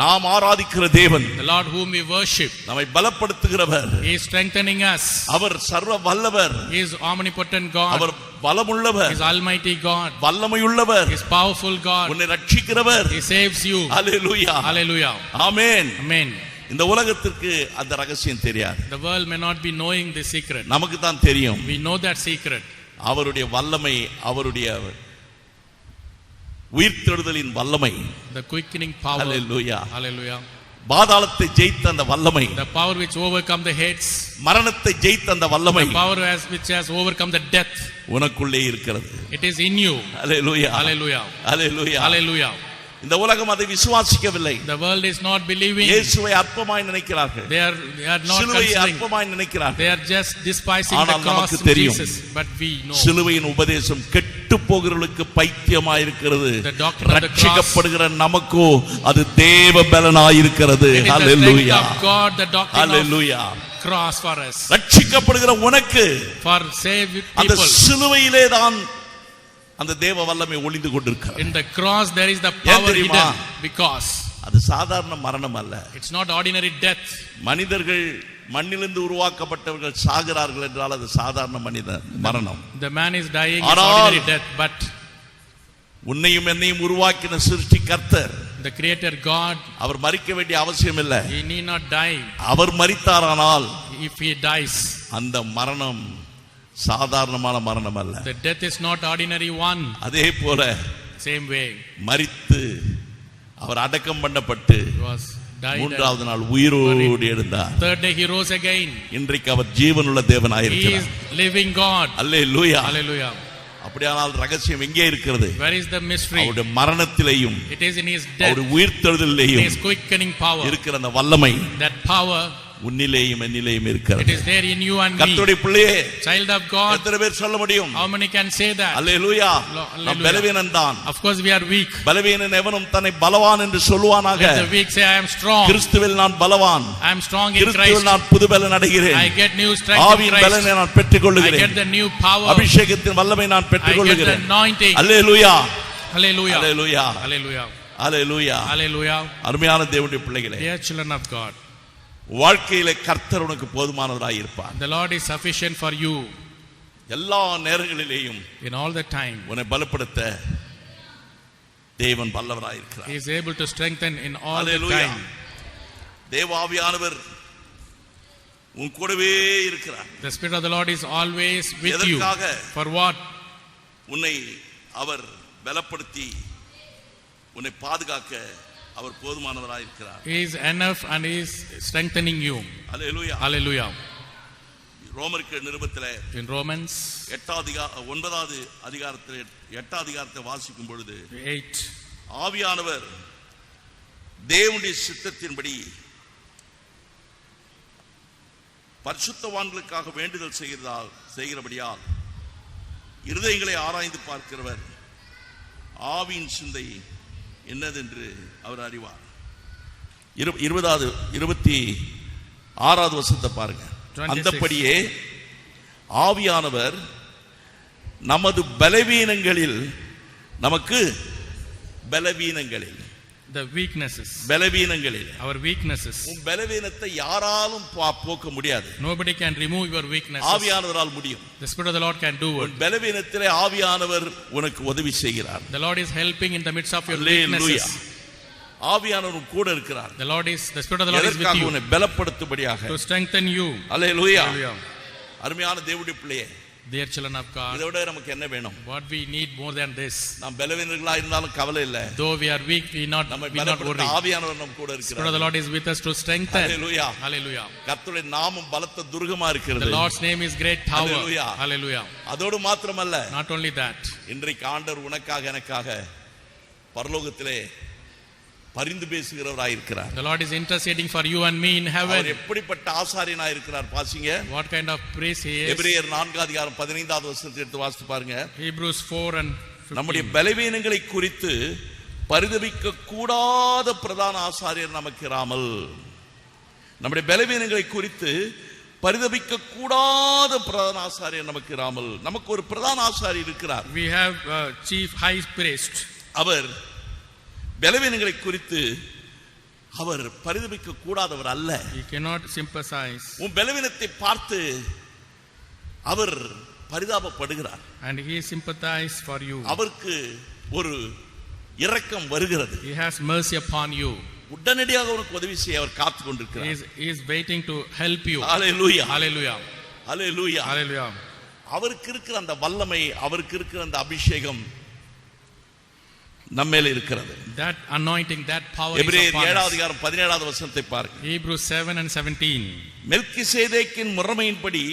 நாம் ஆராதிக்கிற தேவன் the Lord whom we worship, நம்மை பலப்படுத்துகிறவர். He is strengthening us. அவர் சர்வ வல்லவர். He is omnipotent God. Our பலமுள்ளவர். He is almighty God. வல்லமையுள்ளவர். He is powerful God. உன்னை ரட்சிக்கிறவர். He saves you. Hallelujah. Hallelujah. Amen. Amen. இந்த உலகத்திற்கு அந்த ரகசியம் தெரியாது. The world may not be knowing this secret. நமக்கு தான் தெரியும். We know that secret. அவருடைய வல்லமை, அவருடைய உயிர்த்தெழுதலின் வல்லமை. The quickening power. Hallelujah. Hallelujah. பாதாளத்தை ஜெயித்த அந்த வல்லமை, The power which overcome the hates. மரணத்தை ஜெயித்த அந்த வல்லமை The power which has overcome the death. உனக்குள்ளே இருக்கிறது. It is in you. Hallelujah. Hallelujah. Hallelujah. Hallelujah. இந்த உலகம் அதை விசுவாசிக்கவில்லை. The world is not believing. இயேசுவை அற்பமாய் நினைக்கிறார்கள். They are not சிலுவையை considering. அற்பமாய் நினைக்கிறார்கள். They are just despising the ஆனால் cross நமக்கு of தெரியும். Jesus. But we know. சிலுவையின் உபதேசம் கெட்டு போகிறவர்களுக்கு பைத்தியமாய் இருக்கிறது. The doctrine of the cross. ரட்சிக்கப்படுகிற நமக்கோ அது தேவ பலனாய் இருக்கிறது. It is the strength hallelujah. of God, the doctrine hallelujah. of cross for us. ரட்சிக்கப்படுகிற உனக்கு For saved அந்த people. சிலுவையிலே தான் அந்த தேவ வல்லமை ஒளிந்து கொண்டிருக்கிறது. In the cross there is the power தெரியுமா? hidden. Because அது சாதாரண மரணம் அல்ல. it's not ordinary death. மனிதர்கள் மண்ணிலிருந்து உருவாக்கப்பட்டவர்கள் சாகிறார்கள் என்றால் அது சாதாரண மரணம். The man is dying, it's ஆனால் ordinary death. But உன்னையும் என்னையும் உருவாக்கின சிருஷ்டி கர்த்தர், the creator God, அவர் மரிக்க வேண்டிய அவசியம் இல்லை. he need not die. Our மரித்தாரானால் If he dies, அந்த மரணம் சாதாரணமான மரணம் அல்ல. the death is not ordinary one. அதே போல Same way, மரித்து அவர் அடக்கம் பண்ணப்பட்டு he was died. மூன்றாவது நாள் உயிரோடு எழுந்தார். Third day he rose again. இன்றைக்கு அவர் ஜீவனுள்ள He தேவனாயிருக்கிறார். is living God. Hallelujah. Hallelujah. அப்படியானால் ரகசியம் எங்கே இருக்கிறது? Where is the mystery? அவருடைய மரணத்திலேயும் It is in his death, அவருடைய உயிர்த்தெழுதலிலேயும் his quickening power. இருக்கிற அந்த வல்லமை That power, உன்னிலேயும் என்னிலேயும் it இருக்கிறது. is there in you and me. கர்த்தருடைய பிள்ளையே, Child of God, எத்தனை பேர் சொல்ல முடியும்? how many can say that? Hallelujah. Hallelujah. நாம் பலவீனன் தான். Of course we are weak. பலவீனன் எவனும் தன்னை பலவான் என்று சொல்வானாக. Let the weak say I am strong. கிறிஸ்துவில் நான் பலவான். I am strong in கிறிஸ்துவில் Christ. நான் புது பலன் அடைகிறேன். I get new strength in ஆவியின் Christ. பலனை நான் பெற்றுக் I கொள்ளுகிறேன். get the new power. அபிஷேகத்தின் வல்லமை நான் பெற்றுக் I get the கொள்ளுகிறேன். anointing. அல்லேலூயா. Hallelujah. அல்லேலூயா. Hallelujah. அல்லேலூயா. Hallelujah. அருமையான தேவனுடைய பிள்ளைகளே, Dear children of God, வாழ்க்கையிலே கர்த்தர் உனக்கு போதுமானவராய் இருப்பார். the Lord is sufficient for you எல்லா நேரங்களிலேயும் in all the time. உன்னை பலப்படுத்த தேவன் வல்லவராய் இருக்கிறார். He is able to strengthen in all the hallelujah. time. தேவாவியானவர் உன் கூடவே இருக்கிறார். The Spirit of the Lord is always with you. எதற்காக? For what? உன்னை அவர் பலப்படுத்தி உன்னை பாதுகாக்க அவர் போதுமானவராய் இருக்கிறார். He is enough and He is strengthening you. Hallelujah. Hallelujah. ரோமருக்கு நிருபத்திலே In Romans 9வது அதிகாரத்தில் 8வது அதிகாரத்தை வாசிக்கும் பொழுது 8, ஆவியானவர் தேவனுடைய சித்தத்தின்படி பரிசுத்தவான்களுக்காக வேண்டுதல் செய்கிறபடியால் இருதயங்களை ஆராய்ந்து பார்க்கிறவர் ஆவியின் சிந்தை என்னதென்று அவர் அறிவார். 26வது வசனத்தை பாருங்க. அந்தபடியே ஆவியானவர் நமது பலவீனங்களில் நமக்கு பலவீனங்களில், the weaknesses, பலவீனங்களில், our weaknesses. உன் பலவீனத்தை யாராலும் போக்க முடியாது. Nobody can remove your weaknesses. ஆவியானவரால் முடியும். The Spirit of the Lord can do it. உன் பலவீனத்திலே ஆவியானவர் உனக்கு உதவி செய்கிறார். The Lord is helping in the midst of your Hallelujah. weaknesses. ஆவியானவர் கூட இருக்கிறார். The Spirit of the Lord is with you உன்னை பலப்படுத்தும்படியாக, to strengthen you. Hallelujah. Hallelujah. அருமையான தேவனுடைய பிள்ளையே, Dear children of God, இதை விட நமக்கு என்ன வேணும்? what we need more than this. நாம் பலவீனர்களா இருந்தாலும் கவலை இல்லை. Though we are weak, we not worry. ஆவியானவர் நம்ம கூட இருக்கிறார். Spirit of the Lord is with us to strengthen. Hallelujah. Hallelujah. கர்த்தருடைய நாமம் பலத்த துர்கமா இருக்கிறது. The Lord's name is great tower. Hallelujah. Hallelujah. அதோடு மாத்திரமல்ல, Not only that, இன்றைக்கு ஆண்டவர் உனக்காக எனக்காக பரலோகத்திலே பரிந்து பேசுகிறவராய் இருக்கிறார். the Lord is interceding for you and me in heaven. அவர் எப்படிப்பட்ட ஆசாரியனாய் இருக்கிறார் பாசிங்க. What kind of priest he is. எபிரேயர் 4:15 வசனத்தை எடுத்து வாசித்து பாருங்க. Hebrews 4:15. நம்முடைய பலவீனங்களை குறித்து பரிதபிக்க கூடாத பிரதான ஆசாரியர் நமக்கு இராமல், நம்முடைய பலவீனங்களை குறித்து பரிதபிக்க கூடாத பிரதான ஆசாரியர் நமக்கு இராமல், நமக்கு ஒரு பிரதான ஆசாரியர் இருக்கிறார். We have a chief high priest. அவர் பலவீனங்களை குறித்து அவர் பரிதபிக்க கூடாதவர் அல்ல. He cannot sympathize. உன் பலவீனத்தை பார்த்து அவர் பரிதாபப்படுகிறார். And he sympathizes for you. அவருக்கு ஒரு இரக்கம் வருகிறது. He has mercy upon you. உடனடியாக உனக்கு உதவி செய்ய அவர் காத்து கொண்டிருக்கிறார். He is waiting to help you. Hallelujah. Hallelujah. Hallelujah. Hallelujah. அவருக்கு இருக்கிற அந்த வல்லமை, அவருக்கு இருக்கிற அந்த அபிஷேகம் நம்மேல இருக்கிறது. That anointing, that power is எபிரேயர் upon us. 7:17 வசனத்தை பாருங்க. Hebrews 7:17. மெல்கிசேதேக்கின் முறைமையின்படி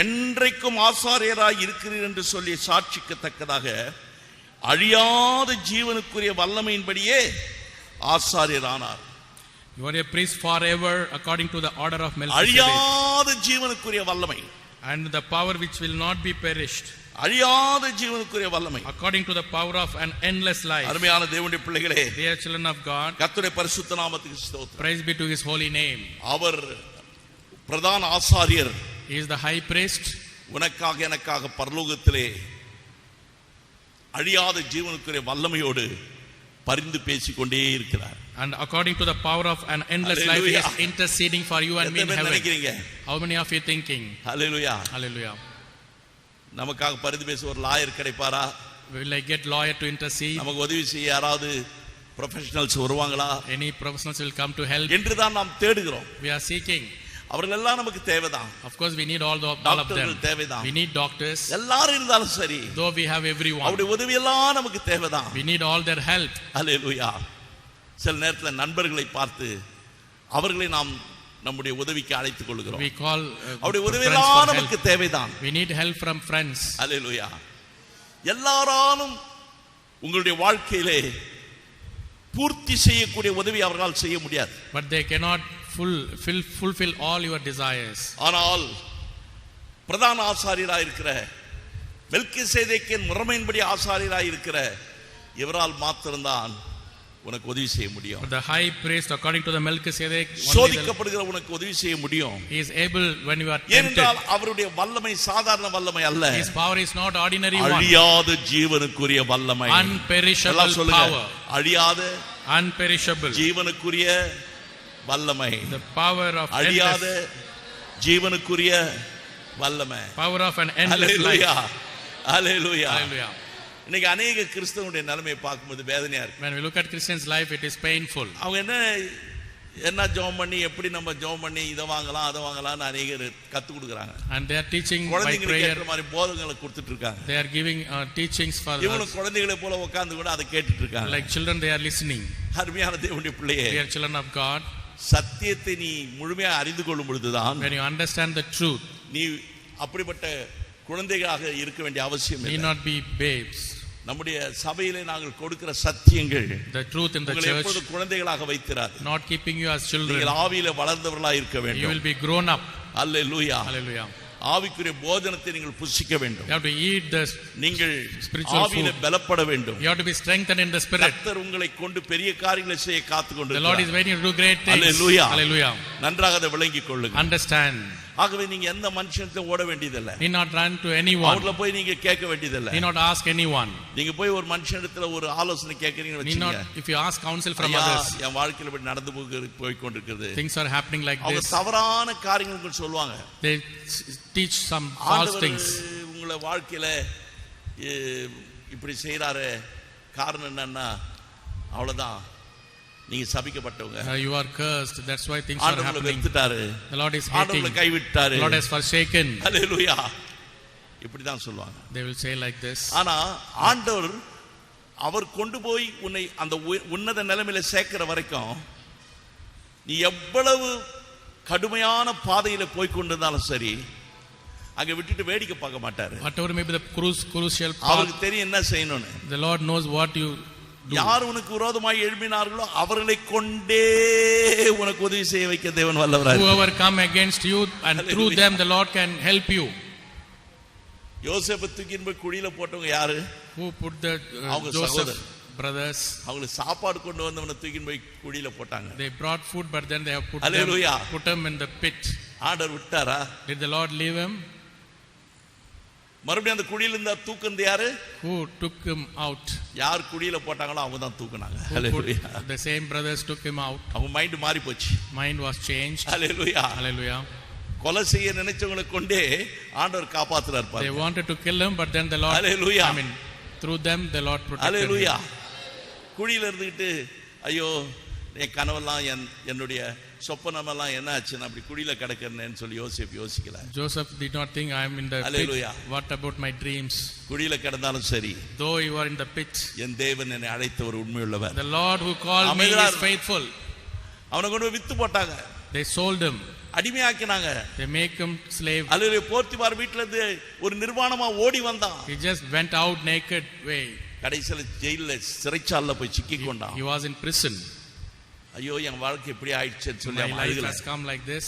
என்றைக்கும் ஆசாரியராய் இருக்கிறீர் என்று சொல்லி சாட்சிக்கத்தக்கதாக அழியாத ஜீவனுக்குரிய வல்லமையின்படியே ஆசாரியரானார். You are a priest forever according to the order of Melchizedek. அழியாத ஜீவனுக்குரிய வல்லமை, and the power which will not be perished. அழியாத ஜீவனுக்குரிய வல்லமை, according to the power of an endless life. அருமையான தேவனுடைய பிள்ளைகளே, dear children of God, கர்த்தருடைய பரிசுத்த நாமத்துக்கு ஸ்தோத்திரம். praise be to his holy name. அவர் பிரதான ஆசாரியர். He is the high priest. உனக்காக எனக்காக பரலோகத்திலே அழியாத ஜீவனுக்குரிய வல்லமையோடு பரிந்து பேசிக்கொண்டே இருக்கிறார். And according to the power of an endless life, he is interceding for you and me in heaven. How many of you thinking? Hallelujah. Hallelujah. நமக்காக பரிந்து பேச ஒரு lawyer கிடைப்பாரா? Will I get lawyer to intercede? நமக்கு உதவி செய்ய யாராவது ப்ரொஃபஷனல்ஸ் வருவாங்களா? Any professionals will come to help? என்றுதான் நாம் தேடுகிறோம். We are seeking. அவர்கள் எல்லாம் நமக்கு தேவைதான். Of course we need all of them. தேவைதான். We need doctors. எல்லாரும் இருந்தாலும் சரி. Though we have everyone. அவருடைய உதவி எல்லாம் நமக்கு தேவைதான். We need all their help. Hallelujah. சில நேரத்தில் நண்பர்களை பார்த்து அவர்களை நாம் நம்முடைய உதவிக்கு அழைத்துக் கொள்கிறோம். We call அவருடைய உதவி எல்லாம் நமக்கு தேவைதான். We need help from friends. Hallelujah. எல்லாராலும் உங்களுடைய வாழ்க்கையிலே பூர்த்தி செய்யக்கூடிய உதவி அவர்களால் செய்ய முடியாது. But they cannot fulfill all your desires. ஆனால் பிரதான ஆசாரியராய் இருக்கிற மெல்கிசேதேக்கின் முறைமையின்படி ஆசாரியராய் இருக்கிற இவரால் மாத்திரம்தான் உனக்கு உதவி செய்ய முடியும். The high priest according to the Melchizedek, சோதிக்கப்படுகிற உனக்கு உதவி செய்ய முடியும். He is able when you are tempted. ஏனென்றால் அவருடைய வல்லமை சாதாரண வல்லமை அல்ல. His power is not ordinary one. அழியாத ஜீவனுக்குரிய வல்லமை. Unperishable power. அழியாத unperishable ஜீவனுக்குரிய வல்லமை. The power of அழியாத ஜீவனுக்குரிய வல்லமை. Power of an endless life. Hallelujah. Hallelujah. இன்னைக்கு अनेक கிறிஸ்தவனுடைய நிலைமையை பார்க்கும்போது வேதனையா இருக்கு. When we look at Christians life, it is painful. அவங்க என்ன ஜெபம் பண்ணி எப்படி நம்ம ஜெபம் பண்ணி இத வாங்கலாம் அத வாங்கலாம்னு अनेகர் கத்து கொடுக்கறாங்க. And they are teaching by குழந்தைகளுக்கு prayer. ஏற்ற மாதிரி போதகங்களை கொடுத்துட்டு இருக்காங்க. They are giving teachings for இவங்க குழந்தைகளை போல உட்கார்ந்து கூட அதை கேட்டுட்டு இருக்காங்க. Like children they are listening. அருமையான தேவனுடைய பிள்ளையே, Dear children of God, சத்தியத்தை நீ முழுமையாக அறிந்து கொள்ளும் பொழுதுதான் when you understand the truth, நீ அப்படிப்பட்ட குழந்தைகளாக இருக்க வேண்டிய அவசியம் இல்லை. need not be babes. நம்முடைய சபையிலே நாங்கள் கொடுக்கிற சத்தியங்கள் The truth in the உங்களை church எப்பொழுது குழந்தைகளாக வைத்திராது. not keeping you as children. நீங்கள் ஆவியிலே வளர்ந்தவர்களாக இருக்க You வேண்டும். will be grown up. Hallelujah. Hallelujah. ஆவிக்குரிய போஜனத்தை நீங்கள் புசிக்க வேண்டும். You have to eat the நீங்கள் spiritual ஆவியிலே food. பலப்பட வேண்டும். You have to be strengthened in the spirit. கர்த்தர் உங்களை கொண்டு பெரிய காரியங்களை செய்ய காத்துக் The Lord is கொண்டிருக்கிறார். waiting to do great things. Hallelujah. Hallelujah. நன்றாக அதை விளங்கிக் கொள்ளுங்கள். Understand. ஆகவே நீங்க எந்த மனுஷன்கிட்ட ஓட வேண்டியதில்லை. Need not run to anyone. அவங்கள போய் நீங்க கேட்க வேண்டியதில்லை. Need not ask anyone. நீங்க போய் ஒரு மனுஷனிடத்துல ஒரு ஆலோசனை கேட்கறீங்கன்னு Need வெச்சீங்க. not, if you ask counsel from others. என் வாழ்க்கையில இப்படி நடந்து போய் கொண்டிருக்கிறது. Things are happening like அவங்க this. தவறான காரியங்களுக்கு சொல்லுவாங்க. They teach some false things. உங்கள வாழ்க்கையில இப்படி செய்யறாரு, காரணம் என்னன்னா அவ்வளவுதான், நீங்க சபிக்கப்பட்டவங்க. You are cursed, that's why things are happening. ஆண்டவரை வெறுத்துட்டாரு, the Lord is hating, ஆண்டவரை கைவிட்டாரு, the Lord has forsaken. ஹalleluya, இப்படி தான் சொல்வாங்க. They will say like this. ஆனா ஆண்டவர் அவர் கொண்டு போய் உன்னை அந்த உன்னத நிலைமையில சேர்க்கிற வரைக்கும் நீ எவ்வளவு கடுமையான பாதையில போய் கொண்டிருந்தாலும் சரி, அங்க விட்டுட்டு வேடிக்கை பார்க்க மாட்டாரு. Whatever may be the crucial path, அவருக்கு தெரியும் என்ன செய்யணும்னு. the Lord knows what you do. யார் உனக்கு விரோதமாய் எழும்பினார்களோ அவர்களை கொண்டே உனக்கு உதவி செய்ய வைக்க தேவன் வல்லவராய். Whoever come against you and through them the Lord can help you. யோசேப்பு தூக்கின்னு போய் குழியில போட்டவங்க யாரு? Who put the Joseph brothers? அவங்களுக்கு சாப்பாடு கொண்டு வந்தவனை தூக்கின்னு போய் குழியில போட்டாங்க. They brought food, but then they have put them in the pit. ஆண்டவர் விட்டாரா? Did the Lord leave him? மறுபடியும் அந்த குழியில இருந்த தூக்குனது யாரு? Who took him out? யார் குழியில போட்டாங்களோ அவங்க தான் தூக்குனாங்க. The same brothers took him out. அவங்க மைண்ட் மாறி போச்சு. Mind was changed. Hallelujah, hallelujah. கொலை செய்ய நினைச்சவங்களை கொண்டே ஆண்டவர் காப்பாத்துறார் பாருங்க. They wanted to kill him, but then the Lord, hallelujah, I mean through them the Lord protected him. hallelujah. குழியில இருந்துட்டு ஐயோ என் கனவெல்லாம் என்னுடைய சொப்பனமெல்லாம் என்ன ஆச்சு, நான் அப்படி குழியில கிடக்கிறேன்னு சொல்லி யோசிக்கல. Joseph did not think I am in the hallelujah pit. What about my dreams? குழியில கிடந்தாலும் சரி, though you are in the pit, என் தேவன் என்னை அழைத்தவர் உண்மையுள்ளவர். the Lord who called me is faithful. அவனை கொண்டு வித்து போட்டாங்க. They sold him. அடிமையாக்கினாங்க. They make him slave. அல்லேலூயா. போர்த்திபார் வீட்ல இருந்து ஒரு நிர்வாணமா ஓடி வந்தான். He just went out naked way. கடைசில ஜெயில்ல சிறைச்சாலையில போய் சிக்கி கொண்டான். He was in prison. ஐயோ என் வாழ்க்கை இப்படி ஆயிடுச்சுன்னு சொல்லி My life has come like this.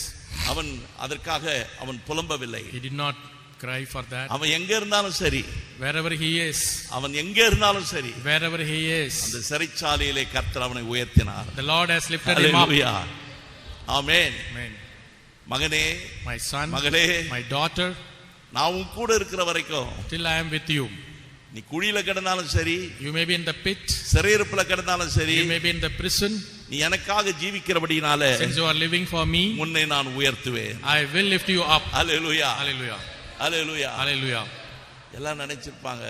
அவன் அதற்காக அவன் புலம்பவில்லை. He did not cry for that. அவன் எங்க இருந்தாலும் சரி, wherever he is, அவன் எங்க இருந்தாலும் சரி, wherever he is, அந்த சிறைச்சாலையிலே கர்த்தர் அவனை உயர்த்தினார். the Lord has lifted him up. Amen. Amen. மகனே, my son, மகளே, my daughter, நான் உன் கூட இருக்கிற வரைக்கும், till I am with you, நீ குழியில கிடந்தாலும் சரி, you may be in the pit, சிறையிருப்புல கிடந்தாலும் சரி, you may be in the prison, நீ எனக்காக ஜீவிக்கிறபடினால, since you are living for me, உன்னை நான் உயர்த்துவேன். I will lift you up. Hallelujah, hallelujah, hallelujah, hallelujah. எல்லாம் நினைச்சிருப்பாங்க.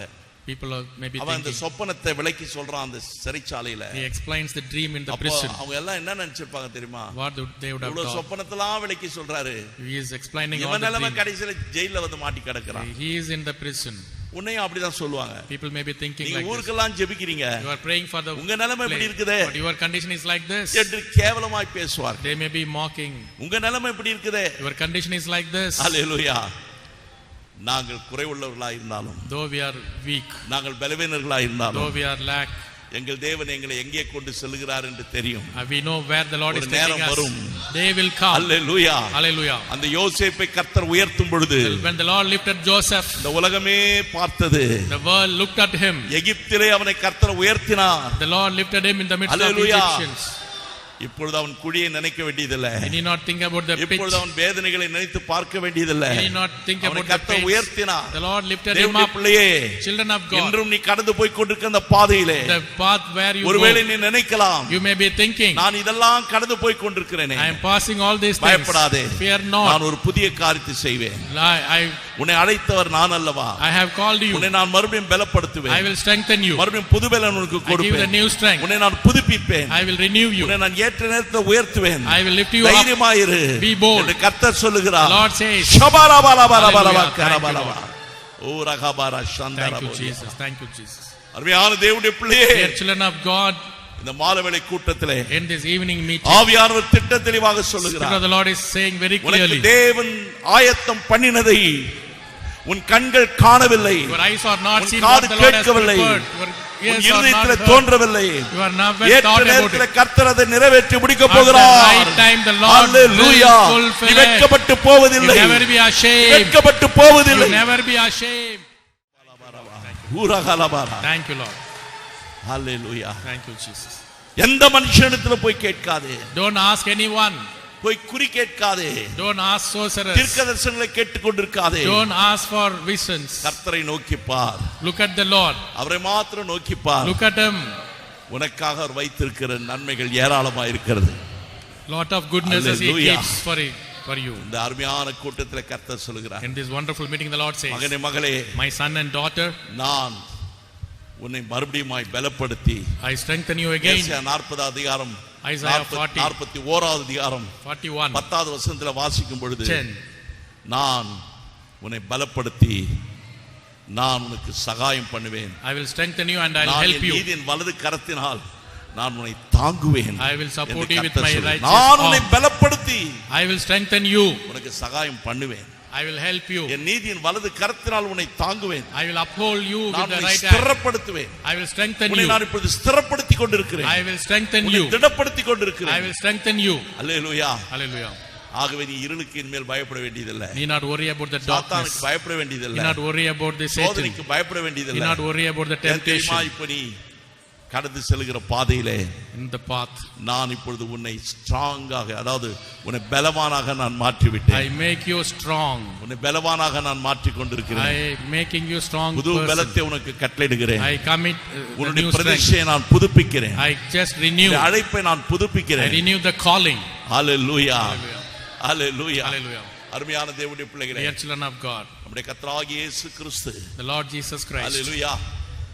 People are maybe அவன் அந்த thinking, சொப்பனத்தை விளக்கி சொல்றான் அந்த சிறைச்சாலையில. he explains the dream in the prison. அவங்க எல்லாம் என்ன நினைச்சிருப்பாங்க தெரியுமா? What they would have இவ்வளவு thought. சொப்பனத்தெல்லாம் விளக்கி சொல்றாரு. He is explaining all இவன் the நிலைமை dream. கடைசில ஜெயில்ல வந்து மாட்டி கிடக்குறான். He is in the prison. உன்னையும் அப்படிதான் சொல்லுவாங்க. People may be thinking நீங்க like this. ஊருக்கெல்லாம் ஜெபிக்கிறீங்க, You are praying for the உங்க நிலைமை இப்படி இருக்குதே, but your condition is like this. என்று கேவலமாய் பேசுவார். They may be mocking. உங்க நிலைமை இப்படி இருக்குதே, Your condition is like this. ஹalleluya. நாங்கள் குறைவுள்ளவர்களாய் இருந்தாலும், Though we are weak, நாங்கள் பலவீனர்களாய் though இருந்தாலும், we are lack, எங்கள் தேவன் எங்களை எங்கே கொண்டு செல்கிறார் என்று தெரியும். we know where the Lord is ஒரு taking நேரம் us. வரும். They will come. Hallelujah, Hallelujah. அந்த யோசேப்பை கர்த்தர் உயர்த்தும் பொழுது When the Lord lifted Joseph, இந்த உலகமே பார்த்தது. the world looked at him. எகிப்திலே அவனை கர்த்தர் உயர்த்தினார். The Lord lifted him in the midst of Hallelujah. Egyptians. இப்பொழுது அவன் குழியை நினைக்க வேண்டியதில்லை. He need not think about the pit. இப்பொழுது அவன் வேதனைகளை நினைத்து பார்க்க வேண்டியதில்லை. He need not think அவனை about the கர்த்தர் pains. உயர்த்தினார். The Lord lifted him தேவனுடைய up. பிள்ளையே, Children of God, இன்றும் நீ கடந்து போய் கொண்டிருக்கிற அந்த பாதையிலே the path where you ஒருவேளை go, நீ நினைக்கலாம், you may be thinking, நான் இதெல்லாம் கடந்து போய் கொண்டிருக்கிறேனே, I am passing all these things. பயப்படாதே, Fear not. நான் ஒரு புதிய காரியத்தை செய்வேன். உன்னை அழைத்தவர் நான் அல்லவா? I have called you. உன்னை நான் மறுபடியும் பலப்படுத்துவேன். I will strengthen you. மறுபடியும் புது பலன் உனக்கு I give you the கொடுப்பேன். new strength. உன்னை நான் புதுப்பிப்பேன். I will renew you. உன்னை நான் ஏற்ற நேரத்தில் உயர்த்துவேன். I will lift you up. தைரியமாயிரு Be bold. என்று கர்த்தர் சொல்லுகிறார். Lord says, ஷபரபரபரபரப Hallelujah. கரபரப. O ரகபர thank சந்தரப. you Jesus, thank you Jesus. அருமையான தேவனுடைய பிள்ளையே, Dear children of God, இந்த மாலைவேளை கூட்டத்திலே in this evening meeting, ஆவியானவர் திட்ட தெளிவாக Spirit சொல்லுகிறார். of the Lord is saying very உனக்கு clearly, தேவன் ஆயத்தம் பண்ணினதை உன் கண்கள் காணவில்லை, your eyes are not உன் seen காது what the Lord has கேட்கவில்லை, prepared. Your உன் ears are not இருதயத்திலே heard. தோன்றவில்லை. You are never ஏற்ற thought about நேரத்தில் it. கர்த்தர் அதை நிறைவேற்றி முடிக்க At the போகிறார். right time, the Lord will hallelujah. fulfill நீ it. வெட்கப்பட்டு You போவதில்லை, never be ashamed. வெட்கப்பட்டு You போவதில்லை. never be ashamed. ஊரகலபாரா. Thank you Lord. Hallelujah. Thank you Jesus. எந்த மனுஷனிடத்துல போய் கேட்காதே. Don't ask anyone. போய் குறி கேட்காதே. Don't ask sorcerers. தீர்க்கதரிசனங்களை கேட்டுக்கொண்டிருக்காதே. Don't ask for visions. கர்த்தரை நோக்கி பார். Look at the Lord. அவரை மாத்திரம் நோக்கி பார். Look at him. உனக்காக அவர் வைத்திருக்கிற நன்மைகள் ஏராளமாக இருக்கிறது. Lot of goodnesses he keeps for you. இந்த அருமையான கூட்டத்தில் கர்த்தர் சொல்கிறார். In this wonderful meeting the Lord says, மகனே மகளே, my son and daughter, நான் உன்னை மறுபடியுமாய் பலப்படுத்தி, I strengthen you again. ஏசாயா 40 அதிகாரம், Isaiah 40, 41 அதிகாரம் 41, 10வது வசனத்துல வாசிக்கும் பொழுது, 10, நான் உன்னை பலப்படுத்தி நான் உனக்கு சகாயம் பண்ணுவேன். I will strengthen you and I will help you. நான் நீதியின் வலது கரத்தினால் நான் உன்னை தாங்குவேன். I will support you with my righteous நான் உன்னை arm. பலப்படுத்தி I will strengthen you. உனக்கு சகாயம் பண்ணுவேன். I will help you. என் நீதியின் வலது கரத்தினால் உன்னை தாங்குவேன். I will uphold you with the right hand. ஸ்திரப்படுத்துவேன். I will strengthen உன்னை you. நான் இப்பொழுது ஸ்திரப்படுத்திக் கொண்டிருக்கிறேன். I will strengthen உன்னை you. திடப்படுத்திக் கொண்டிருக்கிறேன். I will strengthen you. Hallelujah. Hallelujah. ஆகவே நீ இருளுக்கு இன்மேல் பயப்பட வேண்டியதில்லை. Need not worry about the darkness. சாத்தானுக்கு பயப்பட வேண்டியதில்லை. Need not worry about the Satan. சோதனைக்கு பயப்பட வேண்டியதில்லை. Need not worry about the temptation. இப்ப நீ கடந்து செல்கிற பாதையிலே in the path நான் இப்பொழுது உன்னை ஸ்ட்ராங்காக, அதாவது உன்னை பலவானாக நான் மாற்றி விட்டேன். I make you strong. உன்னை பலவானாக நான் மாற்றி கொண்டிருக்கிறேன். I making you strong புது person. பலத்தை உனக்கு கட்டளையிடுகிறேன். I commit உன்னுடைய new பிரதிஷ்டையை நான் புதுப்பிக்கிறேன். I just renew. அழைப்பை நான் புதுப்பிக்கிறேன். I renew the calling. Hallelujah. Hallelujah. Hallelujah. Hallelujah. அருமையான தேவனுடைய பிள்ளைகளே, Dear children of God, நம்முடைய கர்த்தராகிய இயேசு கிறிஸ்து, the Lord Jesus Christ, ஹalleluya,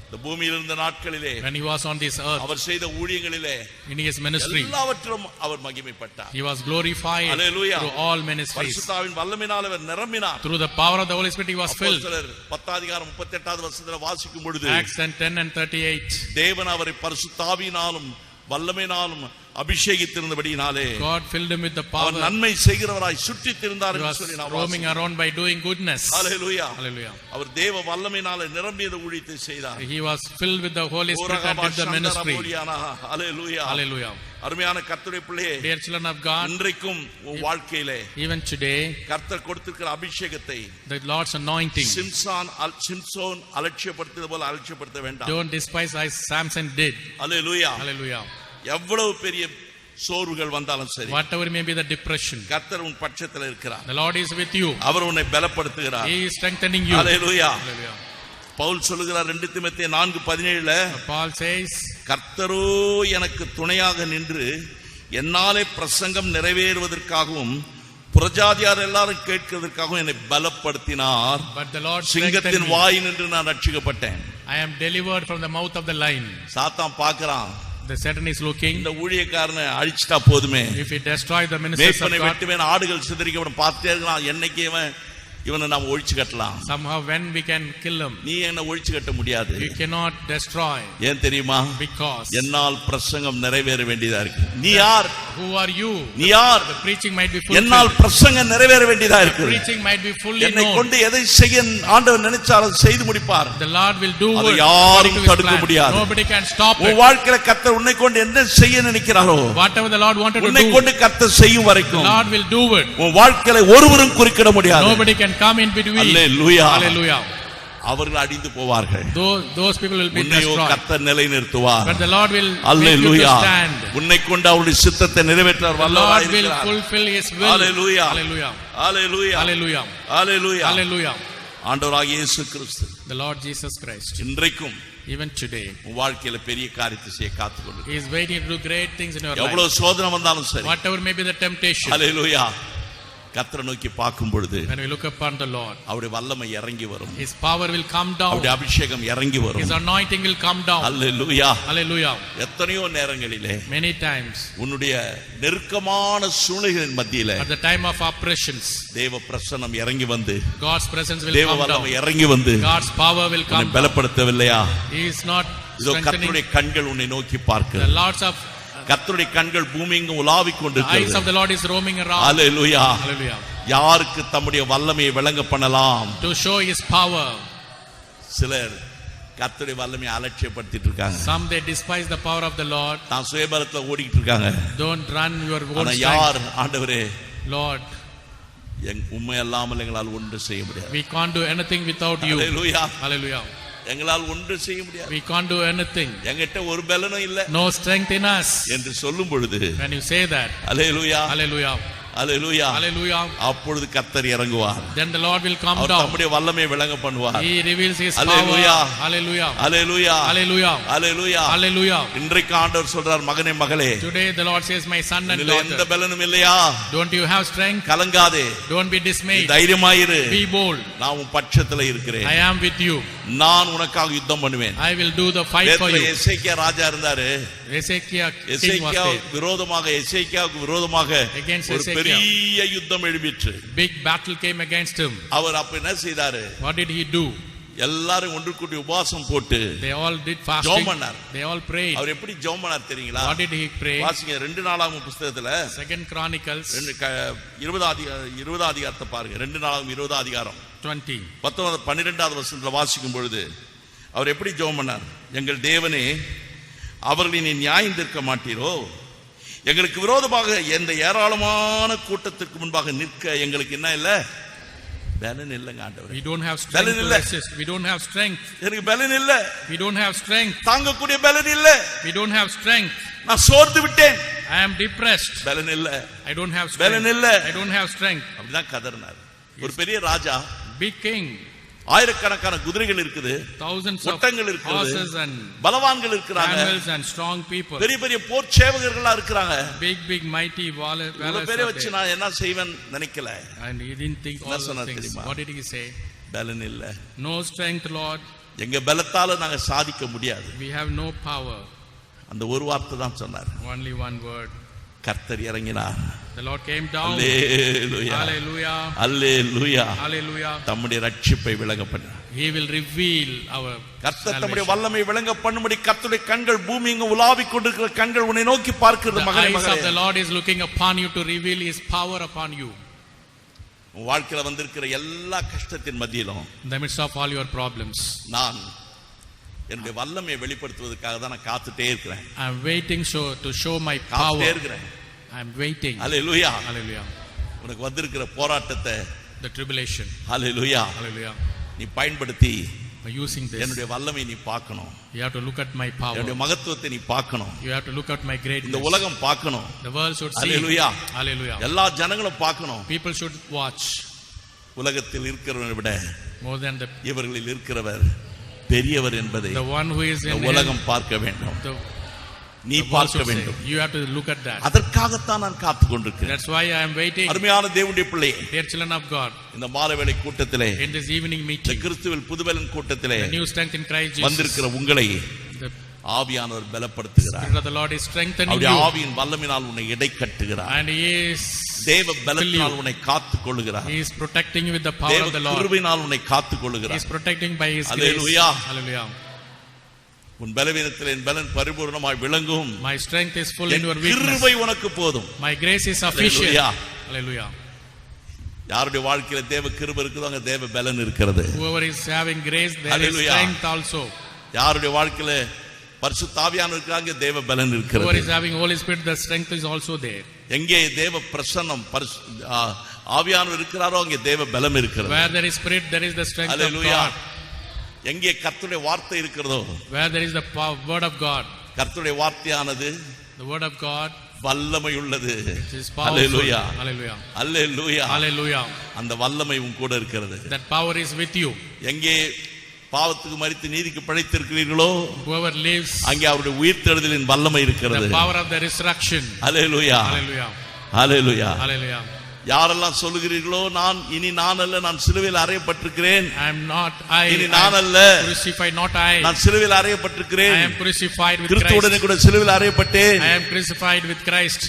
இந்த பூமியில் இருந்த நாட்களிலே when he was on this earth, அவர் செய்த ஊழியங்களிலே in his ministry, எல்லாவற்றிலும் அவர் மகிமைப்பட்டார். he was glorified Hallelujah. through all ministries. பரிசுத்தாவின் வல்லமையினால் அவர் நிரம்பினார். Through the power of the Holy Spirit he was filled. அப்போஸ்தலர் 10 அதிகாரம் 38வது வசனத்திலே வாசிக்கும் பொழுது, Acts 10 and 38, தேவன் அவரை பரிசுத்தாவினாலும் வல்லமையினாலும் அபிஷேகித்திருந்தபடியினாலே God filled him with the power. அவர் நன்மை செய்கிறவராய் சுற்றித் திரிந்தார் He என்று was சொல்லி நாம் roaming around by doing goodness. Hallelujah. Hallelujah. அவர் தேவ வல்லமையினாலே நிரம்பிய ஊழியத்தை செய்தார். He was filled with the Holy Spirit and did the ministry. Hallelujah. Hallelujah. அருமையான கர்த்தருடைய பிள்ளையே, Dear children of God, இன்றைக்கும் உன் வாழ்க்கையிலே even today கர்த்தர் கொடுத்திருக்கிற அபிஷேகத்தை the Lord's anointing, சிம்சோன் அலட்சியப்படுத்தியது போல அலட்சியப்படுத்த வேண்டாம். don't despise as Samson did. Hallelujah. Hallelujah. எவ்வளவு பெரிய சோர்வுகள் வந்தாலும் சரி, Whatever may be the depression, கர்த்தர் உன் பட்சத்தில் இருக்கிறார். the Lord is with you. அவர் உன்னை பலப்படுத்துகிறார். He is strengthening you. Hallelujah. Hallelujah. Pavul சொல்லுகிறார் 2 தீமோத்தேயு 4:17, Paul says, கர்த்தரோ எனக்கு துணையாக நின்று என்னாலே பிரசங்கம் நிறைவேறுவதற்காகவும் புறஜாதியார் எல்லாரும் கேட்கிறதற்காகவும் என்னை பலப்படுத்தினார். but the Lord சிங்கத்தின் strengthened me. வாய் நின்று நான் ரட்சிக்கப்பட்டேன். I am delivered from the mouth of the lion. சாத்தான் பார்க்கறான், The Satan is looking. இந்த ஊழியக்காரனை அழிச்சிட்டா போதுமே, If he destroy the ministers of மேய்ப்பனை God, வெட்டுவேன், ஆடுகள் சிதறிக்கப்படும், பார்த்துட்டே இருக்கலாம், என்னைக்கு இவனை நாம் ஒழிச்சு கட்டலாம். somehow when we can kill him, நீ என்ன ஒழிச்சு கட்ட முடியாது. you cannot destroy. ஏன் தெரியுமா? Because என்னால் பிரசங்கம் நிறைவேற வேண்டியதா இருக்கு. நீ யார்? who are you? நீ யார்? The preaching might be என்னால் fulfilled. பிரசங்கம் நிறைவேற வேண்டியதா இருக்கு. Preaching might be fully என்னை known. கொண்டு எதை செய்ய ஆண்டவர் நினைச்சாலும் செய்து முடிப்பார். The Lord will do அதை it யாரும் according to his தடுக்க plan. முடியாது. Nobody can stop உன் it. வாழ்க்கையில கர்த்தர் உன்னை கொண்டு என்ன செய்ய நினைக்கிறாரோ, Whatever the Lord wanted to உன்னை do, கொண்டு கர்த்தர் செய்யும் the வரைக்கும் Lord will do it. உன் வாழ்க்கையில ஒருவரும் குறுக்கிட முடியாது. Nobody can come in between. Hallelujah. Hallelujah. அவர்கள் அடிந்து போவார்கள். Those people will be உன்னையோ destroyed. கர்த்தர் நிலைநிறுத்துவார். But the Lord will make you to hallelujah. stand. உன்னை கொண்டு அவருடைய சித்தத்தை நிறைவேற்ற The வல்லவராய் Lord will இருக்கிறார். fulfill his will. Hallelujah. Hallelujah. Hallelujah. Hallelujah. Hallelujah. Hallelujah. ஆண்டவராகிய இயேசு கிறிஸ்து The Lord Jesus Christ, இன்றைக்கும் even today, உன் வாழ்க்கையில பெரிய காரியத்தை செய்ய காத்துக்கொண்டு, He is waiting to do great things in your life. எவ்வளவு சோதனை வந்தாலும் சரி, Whatever may be the temptation, ஹalleluya, கர்த்தரை நோக்கி பார்க்கும் பொழுது when we look upon the Lord, அவருடைய வல்லமை இறங்கி வரும். His power will come down. அவருடைய அபிஷேகம் இறங்கி His வரும். anointing will come down. Hallelujah. Hallelujah. எத்தனையோ நேரங்களிலே Many times, உன்னுடைய நெருக்கமான சூழ்நிலைகளின் மத்தியில at the time of oppressions, தேவ பிரசன்னம் இறங்கி வந்து, God's presence will தேவ come வல்லமை down. இறங்கி வந்து God's power will உன்னை come down. பலப்படுத்தவில்லையா? He is not இதோ strengthening. கர்த்தருடைய கண்கள் உன்னை நோக்கி The பார்க்கிறது. Lord's of கர்த்தருடைய கண்கள் பூமி எங்கும் உலாவிக் the eyes of கொண்டிருக்கிறது. the Lord is roaming around. Hallelujah. Hallelujah. யாருக்கு தம்முடைய வல்லமையை விளங்க பண்ணலாம்? To show His power. சிலர் கர்த்தருடைய வல்லமையை அலட்சியப்படுத்திட்டு இருக்காங்க. Some they despise the power of the Lord. தான் சுயபலத்துல ஓடிட்டு இருக்காங்க. Don't run your own ஆனா strength. யார் ஆண்டவரே, Lord, உண்மை அல்லாமல் எங்களால் ஒன்று செய்ய முடியாது. we can't do anything without you. Hallelujah. Hallelujah. எங்களால் ஒன்று செய்ய முடியாது. We can't do anything. எங்கிட்ட ஒரு பலனும் இல்ல. No strength in us. என்று சொல்லும் பொழுது, when you say that, hallelujah, hallelujah, hallelujah, hallelujah, அப்பொழுது கர்த்தர் இறங்குவார். then the Lord will come our down. தம்முடைய வல்லமையை விளங்க பண்ணுவார். He reveals his Hallelujah. power. Hallelujah, hallelujah, hallelujah, hallelujah, hallelujah. இன்றைக்கு ஆண்டவர் சொல்றார், மகனே மகளே, Today the Lord says, my son and உன்னிலே எந்த daughter, பலனும் இல்லையா? don't you have strength? கலங்காதே, Don't be dismayed. தைரியமாயிரு, Be bold. நான் உன் பட்சத்துல இருக்கிறேன். I am with you. நான் உனக்காக யுத்தம் பண்ணுவேன். I will do the fight for you. எசேக்கியா ராஜா இருந்தாரு. Hezekiah king was எசேக்கியாவுக்கு விரோதமாக Against ஒரு Hezekiah. பெரிய யுத்தம் எழும்பிற்று. Big battle came against him. அவர் அப்ப என்ன செய்தாரு? What did he do? எல்லாரும் ஒன்று கூட்டி உபவாசம் போட்டு They all did fasting. ஜெபம் பண்ணார். They all prayed. அவர் எப்படி ஜெபம் பண்ணார் தெரியுங்களா? What did he pray? வாசிங்க 2 நாளாகமம் புத்தகத்துல 2 Chronicles 20 அதிகாரத்தை பாருங்க. 2 நாளாகமம் 20 அதிகாரம் 20 12வது வசனத்துல வாசிக்கும் பொழுது அவர் எப்படி ஜெபம் பண்ணார்? எங்கள் தேவனே, அவர்களை நீ நியாயம் தீர்க்க மாட்டீரோ? எங்களுக்கு விரோதமாக எந்த ஏராளமான கூட்டத்திற்கு முன்பாக நிற்க எங்களுக்கு என்ன இல்ல? பலன் இல்லங்க ஆண்டவரே. We don't have strength to resist. We don't have strength. எனக்கு பலன் இல்ல. We don't have strength. தாங்கக்கூடிய பலன் இல்ல. We don't have strength. நான் சோர்ந்து விட்டேன். I am depressed. பலன் இல்ல. I don't have strength. பலன் இல்ல. I don't have strength. அப்படிதான் கதறினார். ஒரு பெரிய ராஜா, big king, ஆயிரக்கணக்கான குதிரைகள் இருக்குது, thousands of ஒட்டங்கள் இருக்குது, horses and பலவான்கள் இருக்காங்க, camels and strong people, பெரிய பெரிய போர் சேவகர்களா இருக்காங்க. big mighty warriors. இவ்வளவு பேரை வச்சு நான் என்ன செய்வேன் நினைக்கல. And he didn't think all those things. What did he say? பலன் இல்ல. No strength, Lord. எங்க பலத்தால நாங்க சாதிக்க முடியாது. We have no power. அந்த ஒரு வார்த்தை தான் சொன்னார். Only one word. கர்த்தர் இறங்கினார். The Lord came down. Hallelujah, hallelujah, hallelujah, hallelujah. தம்முடைய ரட்சிப்பை விளங்க பண்ணார். He will reveal our கர்த்தர் தம்முடைய salvation. வல்லமை விளங்க பண்ணும்படி கர்த்தருடைய கண்கள் பூமி எங்கும் உலாவிக் கொண்டிருக்கிற கண்கள் உன்னை நோக்கி பார்க்கிறது. The மகனே eyes மகளே, of the Lord is looking upon you to reveal his power upon you. உன் வாழ்க்கையில வந்திருக்கிற எல்லா கஷ்டத்தின் மத்தியிலும் In the midst of all your problems, நான் என்னுடைய வல்லமையை வெளிப்படுத்துவதற்காக தான் நான் காத்துட்டே இருக்கிறேன். I am waiting to show my காத்துட்டே power. இருக்கிறேன். I am waiting. Hallelujah. Hallelujah. உனக்கு வந்திருக்கிற போராட்டத்தை The tribulation. Hallelujah Hallelujah. நீ பயன்படுத்தி By using this, என்னுடைய வல்லமையை நீ பார்க்கணும். you have to look at my power. என்னுடைய மகத்துவத்தை நீ பார்க்கணும். You have to look at my இந்த greatness. உலகம் பார்க்கணும். The world should see. Hallelujah. Hallelujah. எல்லா ஜனங்களும் பார்க்கணும். People should watch உலகத்தில் இருக்கிறவரை விட more than இவர்களில் இருக்கிறவர் பெரியவர் என்பதை the one who is in உலகம் பார்க்க வேண்டும். the நீ world பார்க்க should வேண்டும். say. You have to look at that. அதற்காகத்தான் நான் காத்துக் கொண்டிருக்கிறேன். That's why I am waiting. அருமையான தேவனுடைய பிள்ளையே, Dear children of God, இந்த மாலைவேளை கூட்டத்திலே, in this evening இந்த meeting, கிறிஸ்துவில் புதுபலன் கூட்டத்திலே the new strength in Christ Jesus, வந்திருக்கிற உங்களை the ஆவியானவர் பலப்படுத்துகிறார். Spirit of the Lord is strengthening அவருடைய you, ஆவியின் வல்லமையினால் உன்னை இடை கட்டுகிறார். and He is தேவ பலத்தினால் உன்னை காத்துக் கொள்ளுகிறார். He is protecting you with the power தேவ of the Lord. கிருபையினால் உன்னை காத்துக் He கொள்ளுகிறார். is protecting by His grace. Hallelujah. Hallelujah. உன் பலவீனத்தில் என் பலன் பரிபூர்ணமாய் விளங்கும். My strength is full in N your weakness. கிருபை உனக்கு போதும். My grace is sufficient. Hallelujah. Hallelujah. யாருடைய வாழ்க்கையில தேவ கிருபை இருக்குதோ அங்க தேவ பலன் இருக்கிறது. Whoever is having grace, there is Hallelujah. strength also. யாருடைய வாழ்க்கையில பரிசுத்த ஆவியானவர் இருக்காங்க, தேவ பலன் Whoever இருக்கிறது. is having Holy Spirit, the strength is also there. எங்கே தேவ பிரசன்னம் ஆவியானவர் இருக்கிறாரோ அங்கே தேவ பலம் இருக்கிறது. Where there is Spirit, there is the strength of Hallelujah. God. எங்கே கர்த்தருடைய வார்த்தை இருக்கிறதோ, Where there is the word of God, கர்த்தருடைய வார்த்தையானது the word of God வல்லமை உள்ளது. it is powerful. Hallelujah. Hallelujah. Hallelujah. Hallelujah. அந்த வல்லமை உன் கூட இருக்கிறது. That power is with you. எங்கே பாவத்துக்கு மரித்து நீதிக்கு பிழைத்திருக்கிறீர்களோ Whoever lives, அங்கே அவருடைய உயிர்த்தெழுதலின் வல்லமை இருக்கிறது. the power of the resurrection. Hallelujah. Hallelujah. Hallelujah. Hallelujah. யாரெல்லாம் சொல்லுகிறீர்களோ இனி நான் அல்ல, நான் சிலுவையில் அறையப்பட்டிருக்கிறேன். I am not I. இனி நான் அல்ல, crucified not I. நான் சிலுவையில் அறையப்பட்டிருக்கிறேன். I am crucified with கிறிஸ்துவுடனே Christ. கூட சிலுவையில் அறையப்பட்டேன். I am crucified with Christ.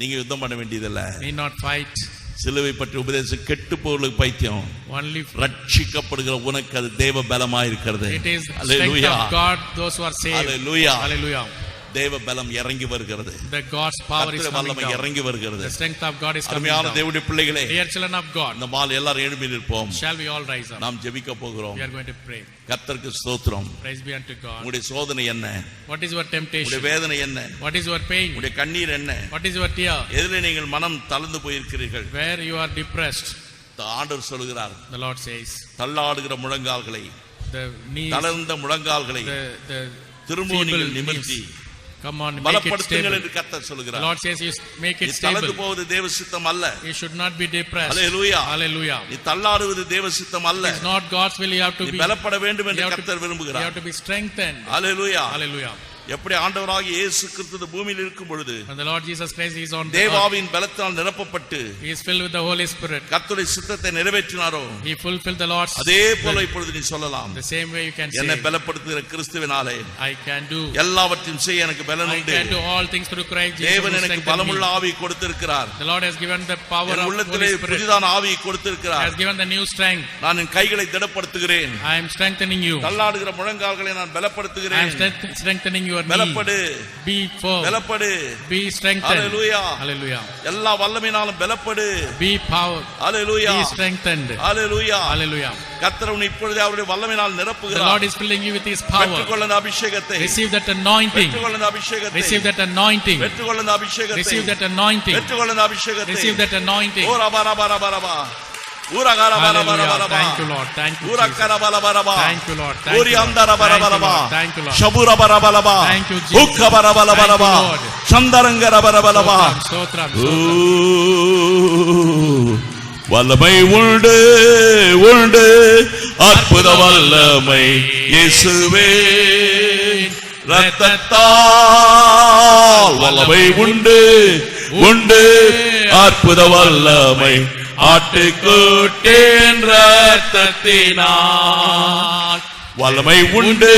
நீங்க யுத்தம் பண்ண வேண்டியதில்லை. Need not fight. சிலுவை பற்றி உபதேசம் கெட்டு போவர்களுக்கு பைத்தியம். Only ரட்சிக்கப்படுகிற உனக்கு அது தேவ பலமாய் இருக்கிறது. it is the strength of God, those who are saved. Hallelujah. Hallelujah. தேவ பலம் இறங்கி வருகிறது. The God's power is கர்த்தருடைய coming வல்லமை down. இறங்கி வருகிறது. The strength of God is coming அருமையான down. தேவனுடைய பிள்ளைகளே, Dear children of God, இந்த மாலை எல்லாரும் எழும்பி நிற்போம். shall we all rise up? நாம் ஜெபிக்க போகிறோம். We are going to pray. கர்த்தருக்கு ஸ்தோத்திரம். Praise be unto God. உங்களுடைய சோதனை என்ன? What is your உங்களுடைய temptation? வேதனை என்ன? What is your pain? உங்களுடைய கண்ணீர் என்ன? What is your tear? எதிலே நீங்கள் மனம் தளர்ந்து போயிருக்கிறீர்கள்? Where you are depressed, ஆண்டவர் சொல்கிறார், the Lord says, தள்ளாடுகிற முழங்கால்களை the knees, தளர்ந்த முழங்கால்களை the திரும்பவும் feeble நீங்கள் நிமிர்த்தி knees. Come on, make it பலப்படுத்துங்கள் stable. என்று கர்த்தர் The சொல்கிறார். Lord says you make it நீ தளர்ந்து stable. போவது தேவ சித்தம் அல்ல. You should not be depressed. Hallelujah. Hallelujah. நீ தள்ளாடுவது தேவ சித்தம் அல்ல. It's not God's will. You have to நீ be. பலப்பட வேண்டும் You என்று have to, கர்த்தர் you விரும்புகிறார். have to be strengthened. Hallelujah. Hallelujah. எப்படி ஆண்டவராகிய இயேசு கிறிஸ்து பூமியில் இருக்கும் பொழுது When the Lord Jesus Christ is on the earth, தேவாவின் பலத்தால் நிரப்பப்பட்டு He is filled with the Holy Spirit. கர்த்தருடைய சித்தத்தை நிறைவேற்றினாரோ He fulfilled the Lord's அதே போல will. இப்பொழுது நீ சொல்லலாம். The same way you can என்னை say, பலப்படுத்துகிற கிறிஸ்துவினாலே I can do. எல்லாவற்றையும் செய்ய எனக்கு பலன் I உண்டு. can do all things through Christ Jesus தேவன் who எனக்கு strengthens பலமுள்ள me. ஆவி கொடுத்திருக்கிறார். The Lord has given the power N of உள்ளத்திலே Holy Spirit. புதிதான ஆவியை கொடுத்திருக்கிறார். Has given the new strength. நான் என் கைகளை திடப்படுத்துகிறேன். I am strengthening you. தள்ளாடுகிற முழங்கால்களை நான் I am பலப்படுத்துகிறேன். strengthening your knee. பலப்படு, Be firm. பலப்படு. Be strengthened. Hallelujah. Hallelujah. எல்லா வல்லமையினாலும் பலப்படு. Be power. Hallelujah. Be strengthened. Hallelujah. Hallelujah. கர்த்தர் உன்னை இப்பொழுதே அவருடைய வல்லமையினால் The நிரப்புகிறார். Lord is filling you with His power. பெற்றுக்கொள்ள இந்த அபிஷேகத்தை. Receive that anointing. பெற்றுக்கொள்ள இந்த அபிஷேகத்தை. Receive that anointing. பெற்றுக்கொள்ள இந்த அபிஷேகத்தை. Receive that anointing. பெற்றுக்கொள்ள இந்த அபிஷேகத்தை. Receive that anointing. ஓ ரபா ரபா ரபா ரபா. ஊரகார பர பர Hallelujah. பர பா. Thank you, Lord. Thank you, ஊரக்கர Jesus. பர பர பா. Thank you, Lord. Thank you, Uri Lord. அந்தர பர Thank பர you, பா. Lord. Thank you, Lord. ஷபுர பர பர பா. Thank you, Jesus. உக்க பர பர பர பா. Thank you, Lord. சந்தரங்கர பர பர பா. Stotram, ஓ, stotram. வல்லமை உண்டு உண்டு அற்புத வல்லமை இயேசுவே ரத்தத்தால் வல்லமை உண்டு உண்டு அற்புத வல்லமை ஆட்டுக்குட்டின் ரத்தத்தினால் வல்லமை உண்டு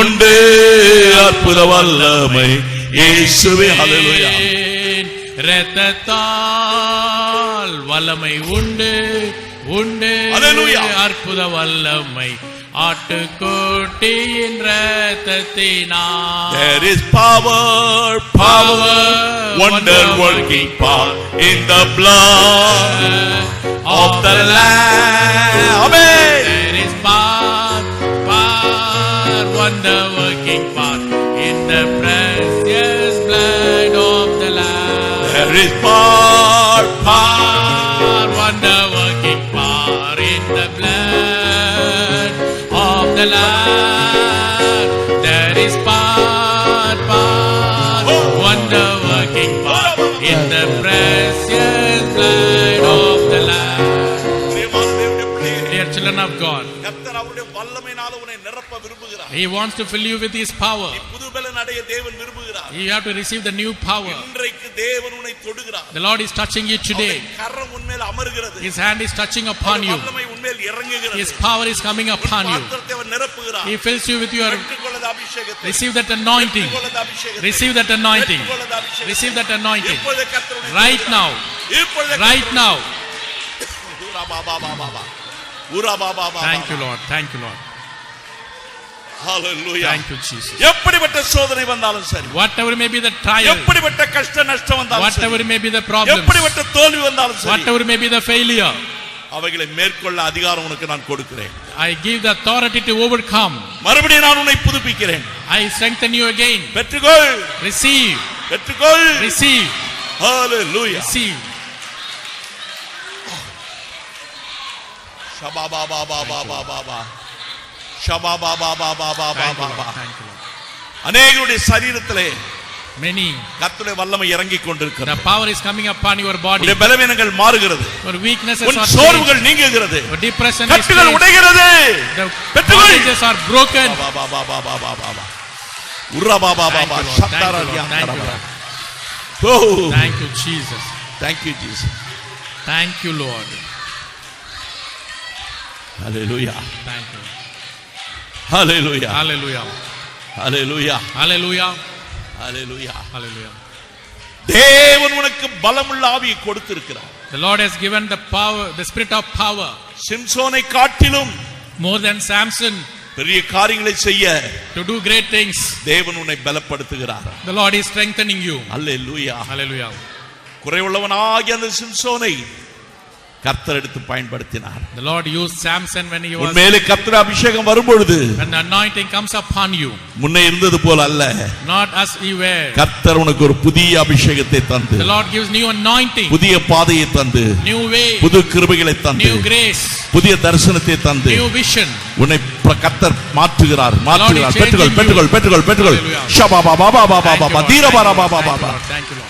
உண்டு அற்புத வல்லமை இயேசுவே ஹல்லேலூயா இரத்தத்தால் வல்லமை உண்டு உண்டு Hallelujah. அற்புத வல்லமை ஆட்டுக்குட்டியின் இரத்தத்தினால் There is power, power, wonder working power in the blood of the Lamb. Amen. There is power, power, wonder working power in the precious blood of the Lamb. There is power, power. Power, wonder working power in the blood of the Lamb. There is power, power, wonder working power in the precious blood of the Lamb. பிரியமான தேவனுடைய பிள்ளைகளே, Dear children of God, கர்த்தர் அவருடைய வல்லமையினால உன்னை நிரப்ப விரும்புகிறார். He wants to fill you with His power. நீ புது பலன் அடைய தேவன் விரும்புகிறார். You have to receive the new power. இன்றைக்கு தேவன் உன்னை தொடுகிறார். The Lord is touching you today. அவருடைய கரம் உன்மேல் அமர்கிறது. His hand is touching upon you. வல்லமை உன்மேல் இறங்குகிறது. His power is coming upon you. பாத்திரத்தை அவர் நிரப்புகிறார். He fills you with your, பெற்றுக்கொள்ள அபிஷேகத்தை. receive that anointing. பெற்றுக்கொள்ள அபிஷேகத்தை. Receive that anointing. பெற்றுக்கொள்ள அபிஷேகத்தை. Receive that anointing. இப்பொழுது கர்த்தருடைய Right now. இப்பொழுது Right now. ஊரா பாபா பாபா ஊரா Baba Baba. Thank you, Lord. Thank you, Lord. Hallelujah. Thank you, Jesus. எப்படிப்பட்ட சோதனை வந்தாலும் சரி, Whatever may be the trial, எப்படிப்பட்ட கஷ்ட நஷ்டம் வந்தாலும் சரி, whatever may be the problems, எப்படிப்பட்ட தோல்வி வந்தாலும் சரி, whatever may be the failure, அவைகளை மேற்கொள்ள அதிகாரம் உனக்கு நான் கொடுக்கிறேன். I give the authority to overcome. மறுபடியும் நான் உன்னை புதுப்பிக்கிறேன். I strengthen you again. பெற்றுக்கொள், Receive. பெற்றுக்கொள். Receive. Hallelujah. Receive. ஷபா பாபா பாபா பாபா ஷபா Baba Baba Baba Thank you, Baba. Lord. Thank you, Lord. அநேகருடைய சரீரத்திலே Many, கர்த்தருடைய வல்லமை இறங்கிக் the கொண்டிருக்கிறது. power is coming upon your body. உன்னுடைய பலவீனங்கள் மாறுகிறது. Your weaknesses உன் are சோர்வுகள் changed. நீங்குகிறது. Your depression is கட்டுகள் changed. உடைகிறது. The பெற்றுக்கொள். bondages are broken. Baba Baba Baba Baba உர்ரா Baba Thank Baba you, Lord. Satara Thank you, Lord. Thank you, ரியாந்தரா. Lord. O Thank you, Jesus. thank you Jesus. Thank you, Lord. Hallelujah. Thank you. Hallelujah. Hallelujah. Hallelujah. Hallelujah. Hallelujah. Hallelujah. தேவன் உனக்கு பலமுள்ள ஆவியை கொடுத்திருக்கிறார். The Lord has given the power, the spirit of power, சிம்சோனை காட்டிலும் more than Samson, பெரிய காரியங்களை செய்ய to do great things. தேவன் உன்னை பலப்படுத்துகிறார். The Lord is strengthening you. Hallelujah. Hallelujah. குறைவுள்ளவனாகிய அந்த சிம்சோனை கர்த்தர் எடுத்து பயன்படுத்தினார். The Lord used Samson when he was, உன்மேலே கர்த்தர் அபிஷேகம் வரும்பொழுது, when the anointing comes upon you, முன்னே இருந்தது போல அல்ல, not as you were. கர்த்தர் உனக்கு ஒரு புதிய அபிஷேகத்தை தந்து, The Lord gives new anointing, புதிய பாதையை தந்து, new way, புது கிருபைகளை தந்து, new grace, புதிய தரிசனத்தை தந்து, new vision. உன்னை கர்த்தர் மாற்றுகிறார். Lord is பெற்றுக்கொள் changing பெற்றுக்கொள் பெற்றுக்கொள் பெற்றுக்கொள். Hallelujah. ஷபா Baba Baba Thank you, Baba Lord. தீர பாரா Thank you, Baba Lord. Baba. Thank you, Lord.